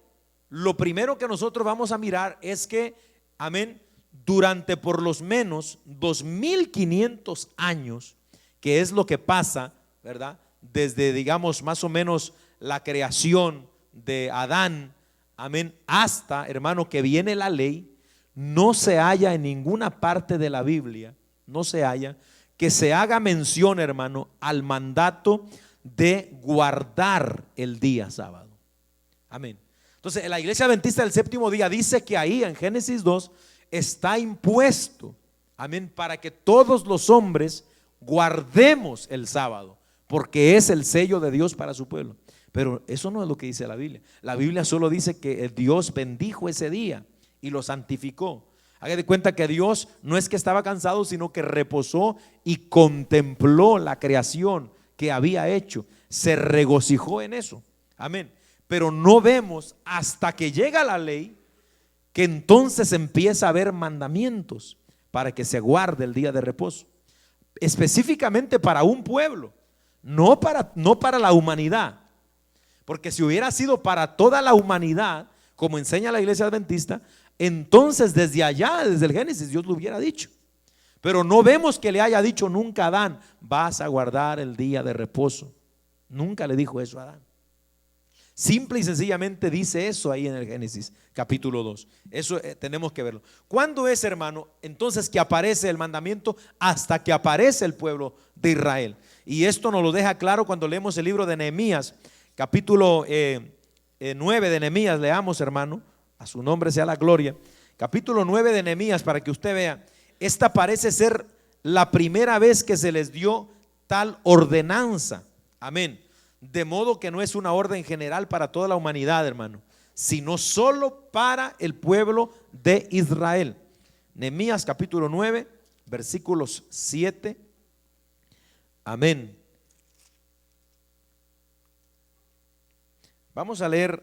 lo primero que nosotros vamos a mirar es que, amén, durante por lo menos 2500 años, que es lo que pasa, ¿verdad?, desde, digamos, más o menos la creación de Adán, amén, hasta, hermano, que viene la ley, no se halla en ninguna parte de la Biblia, no se halla que se haga mención, hermano, al mandato de guardar el día sábado. Amén. Entonces, la Iglesia Adventista del Séptimo Día dice que ahí en Génesis 2 está impuesto, amén, para que todos los hombres guardemos el sábado, porque es el sello de Dios para su pueblo. Pero eso no es lo que dice la Biblia. La Biblia solo dice que Dios bendijo ese día y lo santificó. Haga de cuenta que Dios no es que estaba cansado, sino que reposó y contempló la creación que había hecho. Se regocijó en eso. Amén. Pero no vemos hasta que llega la ley que entonces empieza a haber mandamientos para que se guarde el día de reposo. Específicamente para un pueblo, no para la humanidad. Porque si hubiera sido para toda la humanidad, como enseña la iglesia adventista, entonces desde allá, desde el Génesis, Dios lo hubiera dicho. Pero no vemos que le haya dicho nunca a Adán: vas a guardar el día de reposo. Nunca le dijo eso a Adán. Simple y sencillamente dice eso ahí en el Génesis capítulo 2. Eso tenemos que verlo. ¿Cuándo es, hermano, entonces que aparece el mandamiento? Hasta que aparece el pueblo de Israel. Y esto nos lo deja claro cuando leemos el libro de Nehemías, capítulo 9 de Nehemías. Leamos, hermano, a su nombre sea la gloria. Capítulo 9 de Nehemías, para que usted vea. Esta parece ser la primera vez que se les dio tal ordenanza. Amén. De modo que no es una orden general para toda la humanidad, hermano, sino solo para el pueblo de Israel. Nehemías capítulo 9, versículos 7. Amén. Vamos a leer.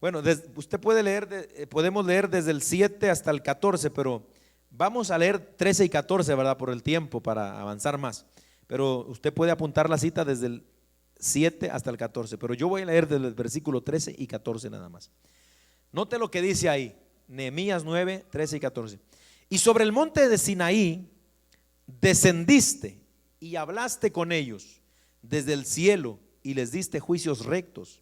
Bueno, usted puede leer, podemos leer desde el 7 hasta el 14, pero vamos a leer 13 y 14, ¿verdad? Por el tiempo, para avanzar más. Pero usted puede apuntar la cita desde el 7 hasta el 14, pero yo voy a leer desde el versículo 13 y 14 nada más. Note lo que dice ahí, Nehemías 9, 13 y 14. Y sobre el monte de Sinaí descendiste y hablaste con ellos desde el cielo y les diste juicios rectos,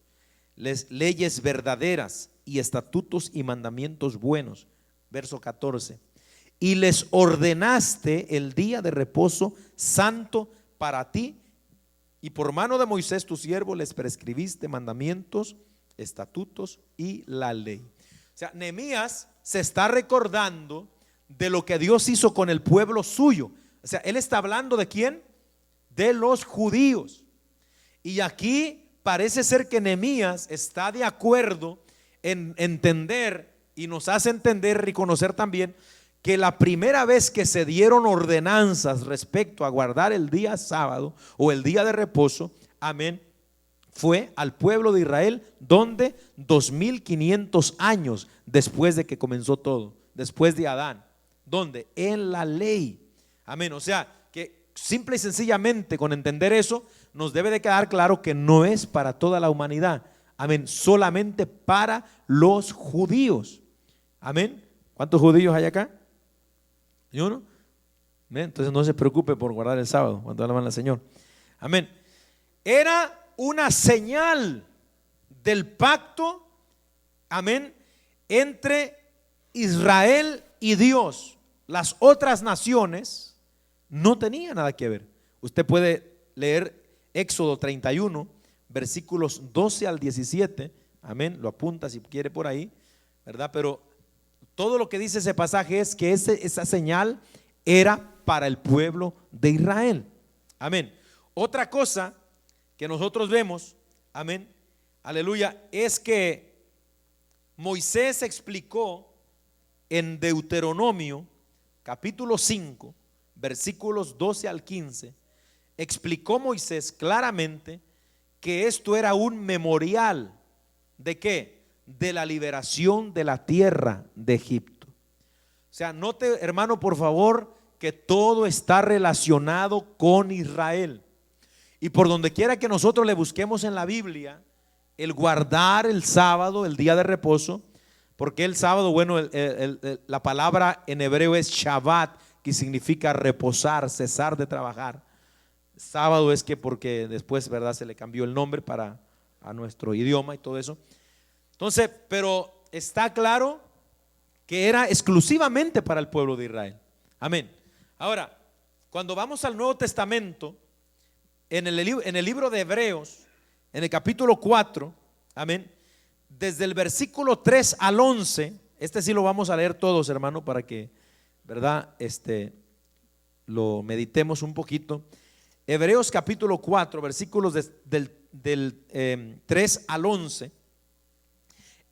leyes verdaderas y estatutos y mandamientos buenos. Verso 14. Y les ordenaste el día de reposo santo para ti, y por mano de Moisés tu siervo les prescribiste mandamientos, estatutos y la ley. O sea, Nehemías se está recordando de lo que Dios hizo con el pueblo suyo. O sea, él está hablando ¿de quién? De los judíos. Y aquí parece ser que Nehemías está de acuerdo en entender, y nos hace entender y conocer también, que la primera vez que se dieron ordenanzas respecto a guardar el día sábado o el día de reposo, amén, fue al pueblo de Israel, donde 2500 años después de que comenzó todo, después de Adán, donde en la ley, amén. O sea, que simple y sencillamente con entender eso, nos debe de quedar claro que no es para toda la humanidad, amén, solamente para los judíos, amén. ¿Cuántos judíos hay acá? ¿Y uno? Entonces no se preocupe por guardar el sábado cuando alaban al Señor. Amén. Era una señal del pacto, amén, entre Israel y Dios. Las otras naciones no tenían nada que ver. Usted puede leer Éxodo 31, versículos 12 al 17. Amén, lo apunta si quiere por ahí, ¿verdad? Pero todo lo que dice ese pasaje es que esa señal era para el pueblo de Israel. Amén. Otra cosa que nosotros vemos, amén, aleluya, es que Moisés explicó en Deuteronomio capítulo 5, versículos 12 al 15, explicó Moisés claramente que esto era un memorial ¿de qué? De la liberación de la tierra de Egipto. O sea, note, hermano, por favor, que todo está relacionado con Israel. Y por donde quiera que nosotros le busquemos en la Biblia, el guardar el sábado, el día de reposo, porque el sábado, bueno, la palabra en hebreo es Shabbat, que significa reposar, cesar de trabajar. Sábado es que porque después, ¿verdad?, se le cambió el nombre a nuestro idioma y todo eso. Entonces, pero está claro que era exclusivamente para el pueblo de Israel. Amén. Ahora, cuando vamos al Nuevo Testamento, en el libro de Hebreos, en el capítulo 4, amén, desde el versículo 3 al 11, este sí lo vamos a leer todos, hermano, para que, ¿verdad?, lo meditemos un poquito. Hebreos capítulo 4, versículos del 3 al 11,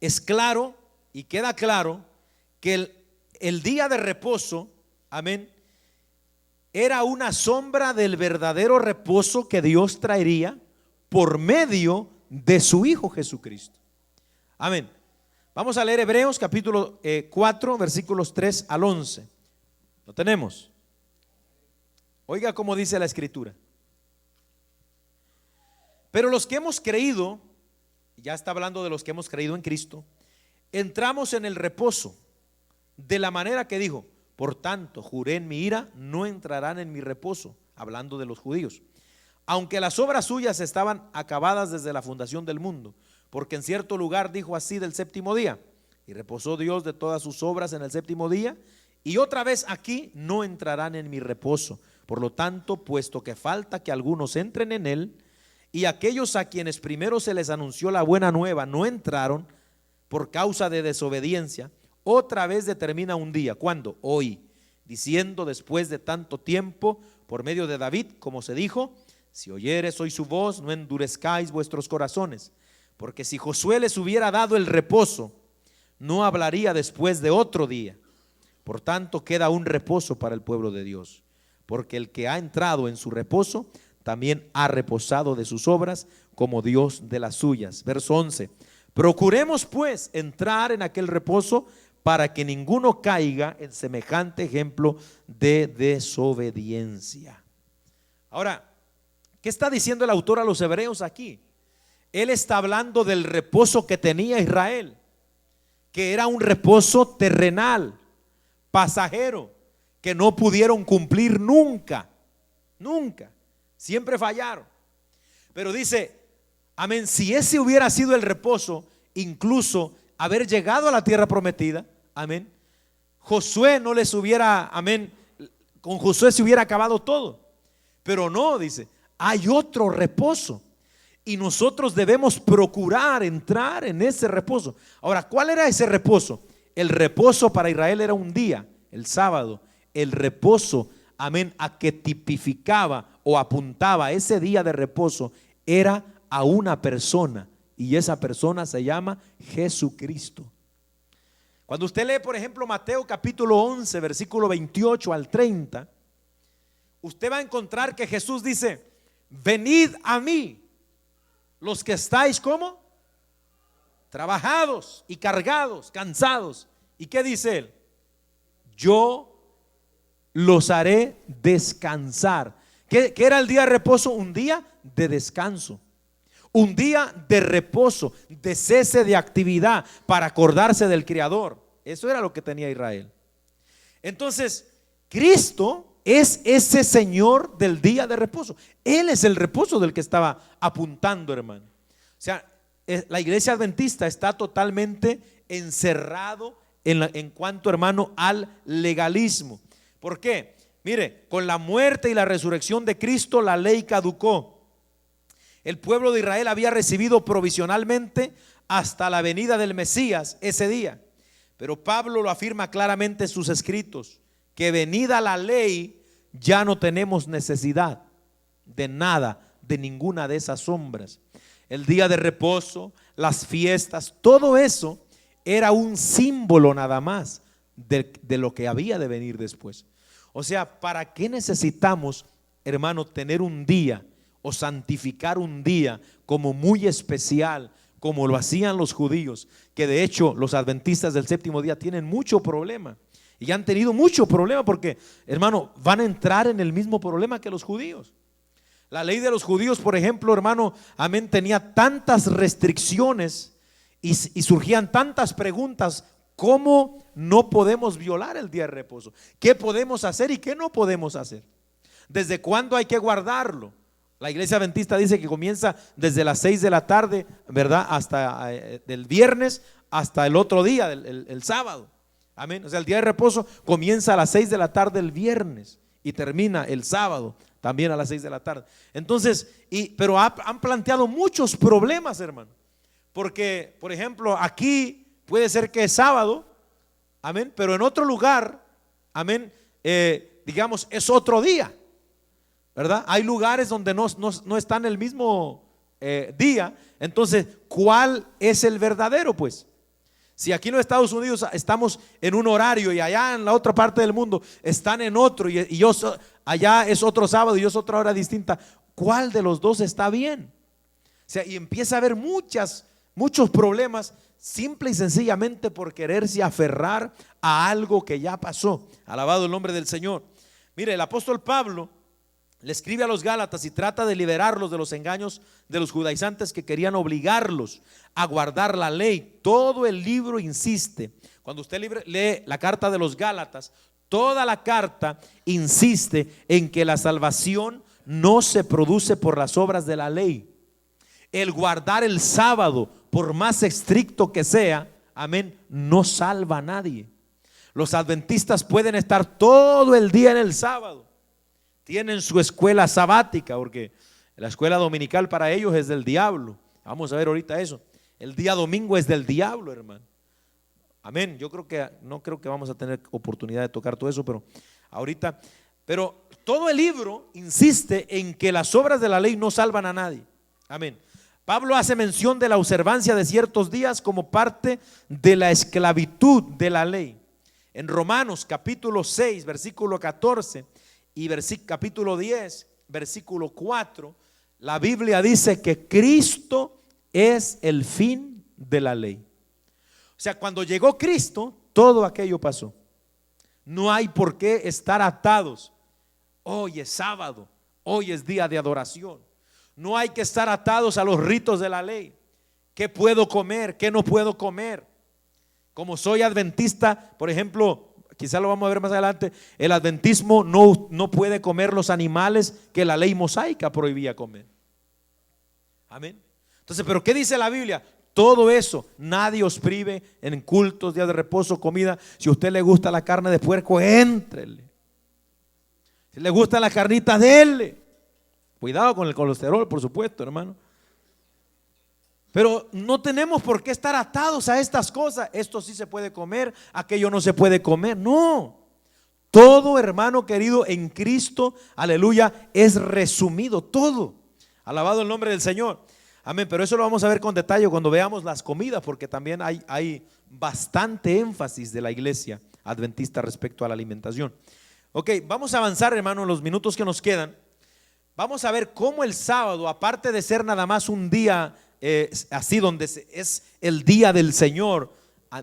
es claro y queda claro que el día de reposo, amén, era una sombra del verdadero reposo que Dios traería por medio de su Hijo Jesucristo. Amén. Vamos a leer Hebreos capítulo 4, versículos 3 al 11. ¿Lo tenemos? Oiga cómo dice la escritura. Pero los que hemos creído, ya está hablando de los que hemos creído en Cristo, entramos en el reposo de la manera que dijo: por tanto, juré en mi ira, no entrarán en mi reposo, hablando de los judíos, aunque las obras suyas estaban acabadas desde la fundación del mundo, porque en cierto lugar dijo así del séptimo día: y reposó Dios de todas sus obras en el séptimo día. Y otra vez aquí: no entrarán en mi reposo. Por lo tanto, puesto que falta que algunos entren en él, y aquellos a quienes primero se les anunció la buena nueva no entraron por causa de desobediencia, otra vez determina un día. ¿Cuándo? Hoy, diciendo después de tanto tiempo, por medio de David, como se dijo: si oyeres hoy su voz, no endurezcáis vuestros corazones. Porque si Josué les hubiera dado el reposo, no hablaría después de otro día. Por tanto, queda un reposo para el pueblo de Dios, porque el que ha entrado en su reposo también ha reposado de sus obras, como Dios de las suyas. Verso 11: procuremos pues entrar en aquel reposo, para que ninguno caiga en semejante ejemplo de desobediencia. Ahora, ¿qué está diciendo el autor a los hebreos aquí? Él está hablando del reposo que tenía Israel, que era un reposo terrenal, pasajero, que no pudieron cumplir nunca, siempre fallaron. Pero dice, amén, si ese hubiera sido el reposo, incluso haber llegado a la tierra prometida, amén, Josué no les hubiera, amén, con Josué se hubiera acabado todo. Pero no, dice, hay otro reposo y nosotros debemos procurar entrar en ese reposo. Ahora, ¿cuál era ese reposo? El reposo para Israel era un día, el sábado. El reposo, amén, a que tipificaba o apuntaba ese día de reposo era a una persona, y esa persona se llama Jesucristo. Cuando usted lee, por ejemplo, Mateo capítulo 11, versículo 28 al 30, usted va a encontrar que Jesús dice: venid a mí, los que estáis, ¿cómo? Trabajados y cargados, cansados. ¿Y qué dice él? Yo los haré descansar. ¿Qué era el día de reposo? Un día de descanso, un día de reposo, de cese de actividad, para acordarse del Creador. Eso era lo que tenía Israel. Entonces, Cristo es ese Señor del día de reposo. Él es el reposo del que estaba apuntando, hermano. O sea, la iglesia adventista está totalmente encerrado en cuanto, hermano, al legalismo. ¿Por qué? Mire, con la muerte y la resurrección de Cristo, la ley caducó. El pueblo de Israel había recibido provisionalmente hasta la venida del Mesías ese día. Pero Pablo lo afirma claramente en sus escritos, que venida la ley ya no tenemos necesidad de nada, de ninguna de esas sombras. El día de reposo, las fiestas, todo eso era un símbolo nada más de lo que había de venir después. O sea, ¿para qué necesitamos, hermano, tener un día o santificar un día como muy especial, como lo hacían los judíos? Que de hecho los adventistas del séptimo día tienen mucho problema, y han tenido mucho problema porque, hermano, van a entrar en el mismo problema que los judíos. La ley de los judíos, por ejemplo, hermano, amén, tenía tantas restricciones y surgían tantas preguntas. ¿Cómo no podemos violar el día de reposo? ¿Qué podemos hacer y qué no podemos hacer? ¿Desde cuándo hay que guardarlo? La iglesia adventista dice que comienza desde las 6 de la tarde, ¿verdad? Hasta del viernes hasta el otro día, el sábado. Amén. O sea, el día de reposo comienza a las 6 de la tarde el viernes y termina el sábado también a las 6 de la tarde. Entonces, pero han planteado muchos problemas, hermano. Porque, por ejemplo, aquí puede ser que es sábado, amén, pero en otro lugar, amén, digamos, es otro día. ¿verdad? Hay lugares donde no están el mismo día. Entonces, ¿cuál es el verdadero? Pues si aquí en los Estados Unidos estamos en un horario y allá en la otra parte del mundo están en otro, y allá es otro sábado y yo es otra hora distinta, ¿cuál de los dos está bien? O sea, y empieza a haber muchos problemas, simple y sencillamente por quererse aferrar a algo que ya pasó. Alabado el nombre del Señor. Mire, el apóstol Pablo le escribe a los Gálatas y trata de liberarlos de los engaños de los judaizantes que querían obligarlos a guardar la ley. Todo el libro insiste, cuando usted lee la carta de los Gálatas, toda la carta insiste en que la salvación no se produce por las obras de la ley. El guardar el sábado, por más estricto que sea, amén, no salva a nadie. Los adventistas pueden estar todo el día en el sábado, tienen su escuela sabática, porque la escuela dominical para ellos es del diablo. Vamos a ver ahorita eso. El día domingo es del diablo, hermano. Amén. No creo que vamos a tener oportunidad de tocar todo eso, pero ahorita, pero todo el libro insiste en que las obras de la ley no salvan a nadie. Amén. Pablo hace mención de la observancia de ciertos días como parte de la esclavitud de la ley. En Romanos capítulo 6, versículo 14 y capítulo 10, versículo 4, la Biblia dice que Cristo es el fin de la ley. O sea, cuando llegó Cristo, todo aquello pasó. No hay por qué estar atados. Hoy es sábado, hoy es día de adoración. No hay que estar atados a los ritos de la ley. ¿Qué puedo comer? ¿Qué no puedo comer? Como soy adventista, por ejemplo, quizá lo vamos a ver más adelante, el adventismo no puede comer los animales que la ley mosaica prohibía comer. Amén. Entonces, ¿pero qué dice la Biblia? Todo eso, nadie os prive en cultos, días de reposo, comida. Si a usted le gusta la carne de puerco, éntrele. Si le gustan las carnitas, déle. Cuidado con el colesterol, por supuesto, hermano. Pero no tenemos por qué estar atados a estas cosas. Esto sí se puede comer, aquello no se puede comer. No. Todo, hermano querido, en Cristo, aleluya, es resumido todo. Alabado el nombre del Señor. Amén. Pero eso lo vamos a ver con detalle cuando veamos las comidas, porque también hay bastante énfasis de la iglesia adventista respecto a la alimentación. Ok, vamos a avanzar, hermano, en los minutos que nos quedan. Vamos a ver cómo el sábado, aparte de ser nada más un día así donde es el día del Señor,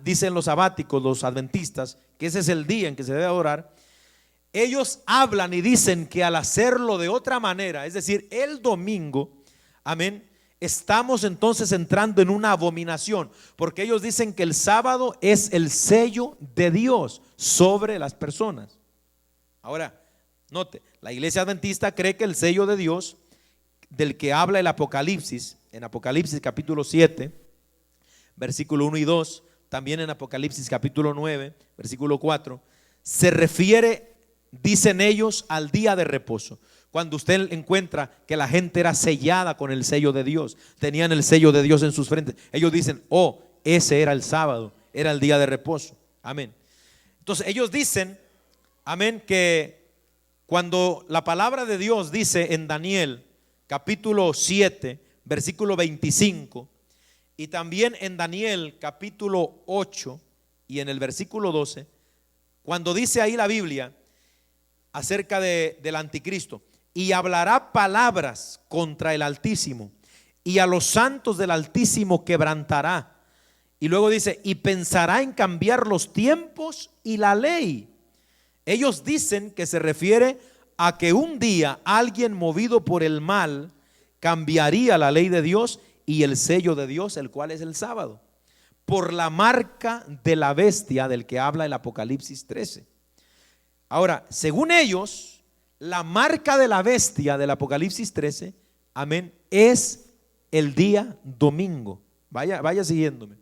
dicen los sabáticos, los adventistas, que ese es el día en que se debe adorar. Ellos hablan y dicen que al hacerlo de otra manera, es decir, el domingo, amén, estamos entonces entrando en una abominación, porque ellos dicen que el sábado es el sello de Dios sobre las personas. Ahora, note, la iglesia adventista cree que el sello de Dios, del que habla el Apocalipsis, en Apocalipsis capítulo 7, versículo 1 y 2, también en Apocalipsis capítulo 9, versículo 4, se refiere, dicen ellos, al día de reposo. Cuando usted encuentra que la gente era sellada con el sello de Dios, tenían el sello de Dios en sus frentes, ellos dicen, oh, ese era el sábado, era el día de reposo. Amén. Entonces ellos dicen, amén, que cuando la palabra de Dios dice en Daniel capítulo 7, versículo 25, y también en Daniel capítulo 8 y en el versículo 12, cuando dice ahí la Biblia acerca del anticristo, y hablará palabras contra el Altísimo, y a los santos del Altísimo quebrantará. Y luego dice, y pensará en cambiar los tiempos y la ley. Ellos dicen que se refiere a que un día alguien movido por el mal cambiaría la ley de Dios y el sello de Dios, el cual es el sábado, por la marca de la bestia del que habla el Apocalipsis 13. Ahora, según ellos, la marca de la bestia del Apocalipsis 13, amén, es el día domingo. Vaya siguiéndome.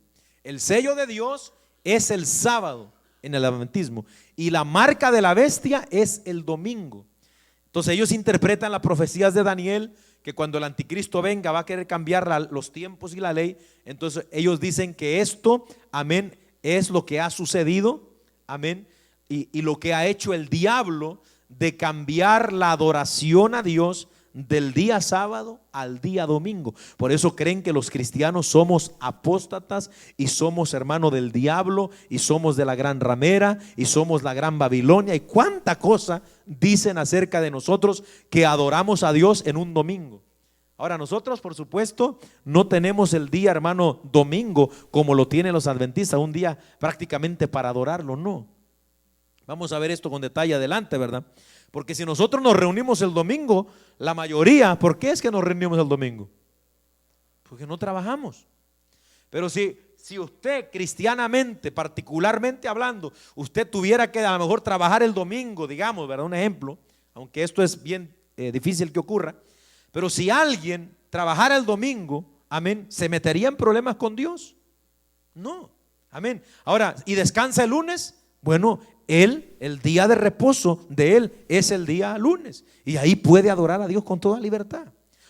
El sello de Dios es el sábado en el adventismo y la marca de la bestia es el domingo. Entonces ellos interpretan las profecías de Daniel, que cuando el anticristo venga va a querer cambiar los tiempos y la ley. Entonces ellos dicen que esto, amén, es lo que ha sucedido, amén, y lo que ha hecho el diablo de cambiar la adoración a Dios del día sábado al día domingo. Por eso creen que los cristianos somos apóstatas y somos hermano del diablo y somos de la gran ramera y somos la gran Babilonia y cuánta cosa dicen acerca de nosotros que adoramos a Dios en un domingo. Ahora nosotros por supuesto no tenemos el día hermano domingo como lo tienen los adventistas, un día prácticamente para adorarlo, no. Vamos a ver esto con detalle adelante, ¿verdad? Porque si nosotros nos reunimos el domingo, la mayoría, ¿por qué es que nos reunimos el domingo? Porque no trabajamos. Pero si usted cristianamente, particularmente hablando, usted tuviera que a lo mejor trabajar el domingo, digamos, ¿verdad? Un ejemplo, aunque esto es bien difícil que ocurra, pero si alguien trabajara el domingo, amén, ¿se metería en problemas con Dios? No, amén. Ahora, ¿y descansa el lunes? Bueno, el día de reposo de él es el día lunes y ahí puede adorar a Dios con toda libertad.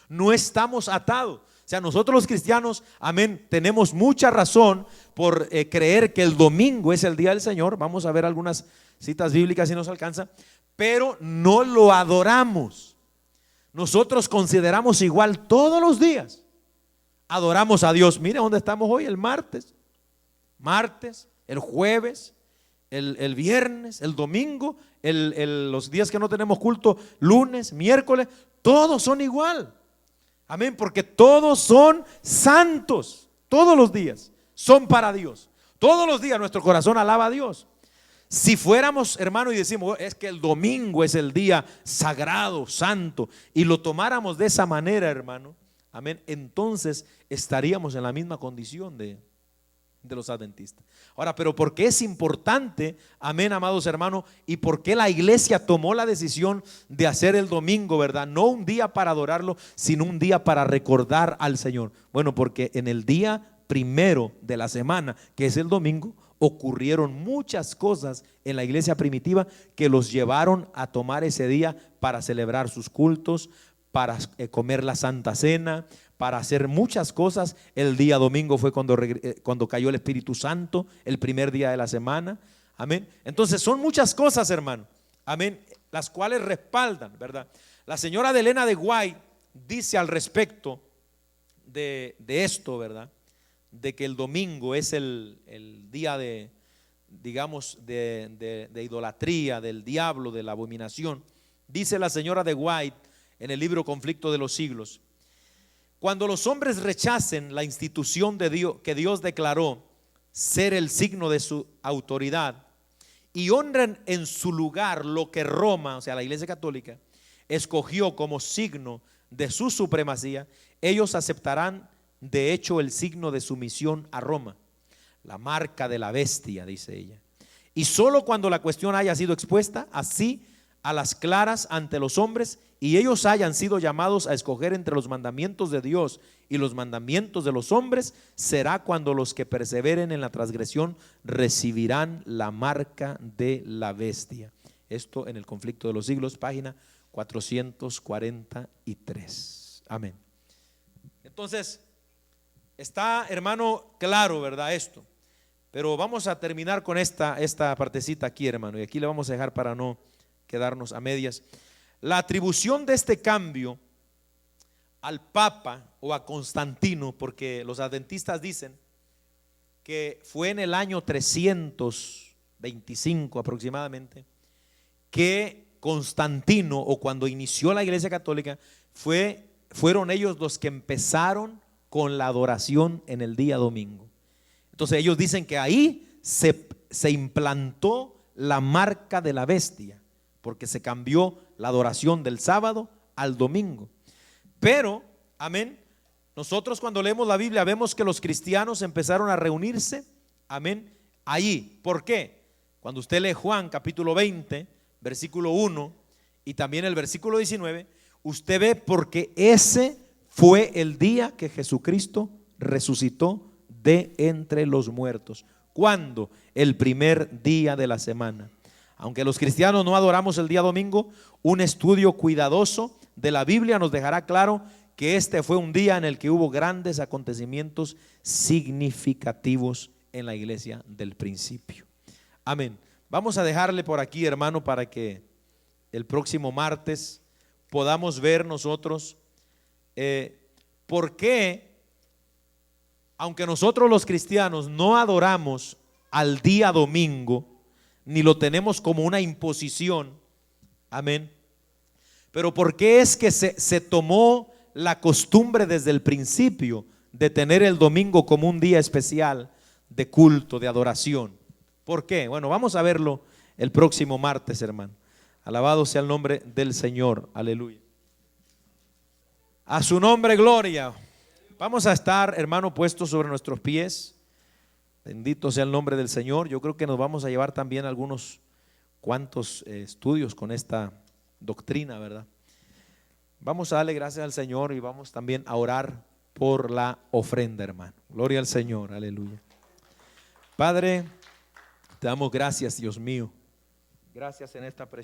No estamos atados. O sea, nosotros los cristianos, amén, tenemos mucha razón por creer que el domingo es el día del Señor. Vamos a ver algunas citas bíblicas si nos alcanza, pero no lo adoramos. Nosotros consideramos igual todos los días. Adoramos a Dios. Mire dónde estamos hoy, el martes, el jueves, el viernes, el domingo, los días que no tenemos culto, lunes, miércoles, todos son igual. Amén, porque todos son santos. Todos los días son para Dios. Todos los días nuestro corazón alaba a Dios. Si fuéramos, hermano, y decimos, es que el domingo es el día sagrado, santo, y lo tomáramos de esa manera, hermano, amén, entonces estaríamos en la misma condición de los adventistas. Ahora, pero ¿por qué es importante, amén, amados hermanos, y por qué la iglesia tomó la decisión de hacer el domingo, verdad? No un día para adorarlo, sino un día para recordar al Señor. Bueno, porque en el día primero de la semana, que es el domingo, ocurrieron muchas cosas en la iglesia primitiva que los llevaron a tomar ese día para celebrar sus cultos, para comer la Santa Cena, para hacer muchas cosas. El día domingo fue cuando cayó el Espíritu Santo, el primer día de la semana. Amén. Entonces son muchas cosas, hermano. Amén. Las cuales respaldan, ¿verdad? La señora de Elena de White dice al respecto de esto, ¿verdad? De que el domingo es el día de, digamos, de idolatría, del diablo, de la abominación. Dice la señora de White en el libro Conflicto de los Siglos: cuando los hombres rechacen la institución de Dios que Dios declaró ser el signo de su autoridad y honren en su lugar lo que Roma, o sea la Iglesia Católica, escogió como signo de su supremacía, ellos aceptarán de hecho el signo de sumisión a Roma, la marca de la bestia, dice ella. Y solo cuando la cuestión haya sido expuesta así a las claras ante los hombres y ellos hayan sido llamados a escoger entre los mandamientos de Dios y los mandamientos de los hombres, será cuando los que perseveren en la transgresión recibirán la marca de la bestia. Esto en el Conflicto de los Siglos, página 443. Amén. Entonces, está, hermano, claro, ¿verdad? Esto. Pero vamos a terminar con esta partecita aquí, hermano, y aquí le vamos a dejar para no quedarnos a medias. La atribución de este cambio al Papa o a Constantino, porque los adventistas dicen que fue en el año 325 aproximadamente que Constantino, o cuando inició la Iglesia Católica, fueron ellos los que empezaron con la adoración en el día domingo. Entonces ellos dicen que ahí se implantó la marca de la bestia, porque se cambió la adoración del sábado al domingo. Pero, amén, nosotros cuando leemos la Biblia vemos que los cristianos empezaron a reunirse, amén, ahí. ¿Por qué? Cuando usted lee Juan capítulo 20, versículo 1 y también el versículo 19, usted ve porque ese fue el día que Jesucristo resucitó de entre los muertos. ¿Cuándo? El primer día de la semana. Aunque los cristianos no adoramos el día domingo, un estudio cuidadoso de la Biblia nos dejará claro que este fue un día en el que hubo grandes acontecimientos significativos en la iglesia del principio. Amén. Vamos a dejarle por aquí, hermano, para que el próximo martes podamos ver nosotros por qué, aunque nosotros los cristianos no adoramos al día domingo, ni lo tenemos como una imposición, amén, pero por qué es que se tomó la costumbre desde el principio de tener el domingo como un día especial de culto, de adoración. ¿Por qué? Bueno, vamos a verlo el próximo martes, hermano. Alabado sea el nombre del Señor, aleluya. A su nombre, gloria. Vamos a estar, hermano, puestos sobre nuestros pies. Bendito sea el nombre del Señor. Yo creo que nos vamos a llevar también algunos cuantos estudios con esta doctrina, ¿verdad? Vamos a darle gracias al Señor y vamos también a orar por la ofrenda, hermano. Gloria al Señor, aleluya. Padre, te damos gracias, Dios mío. Gracias en esta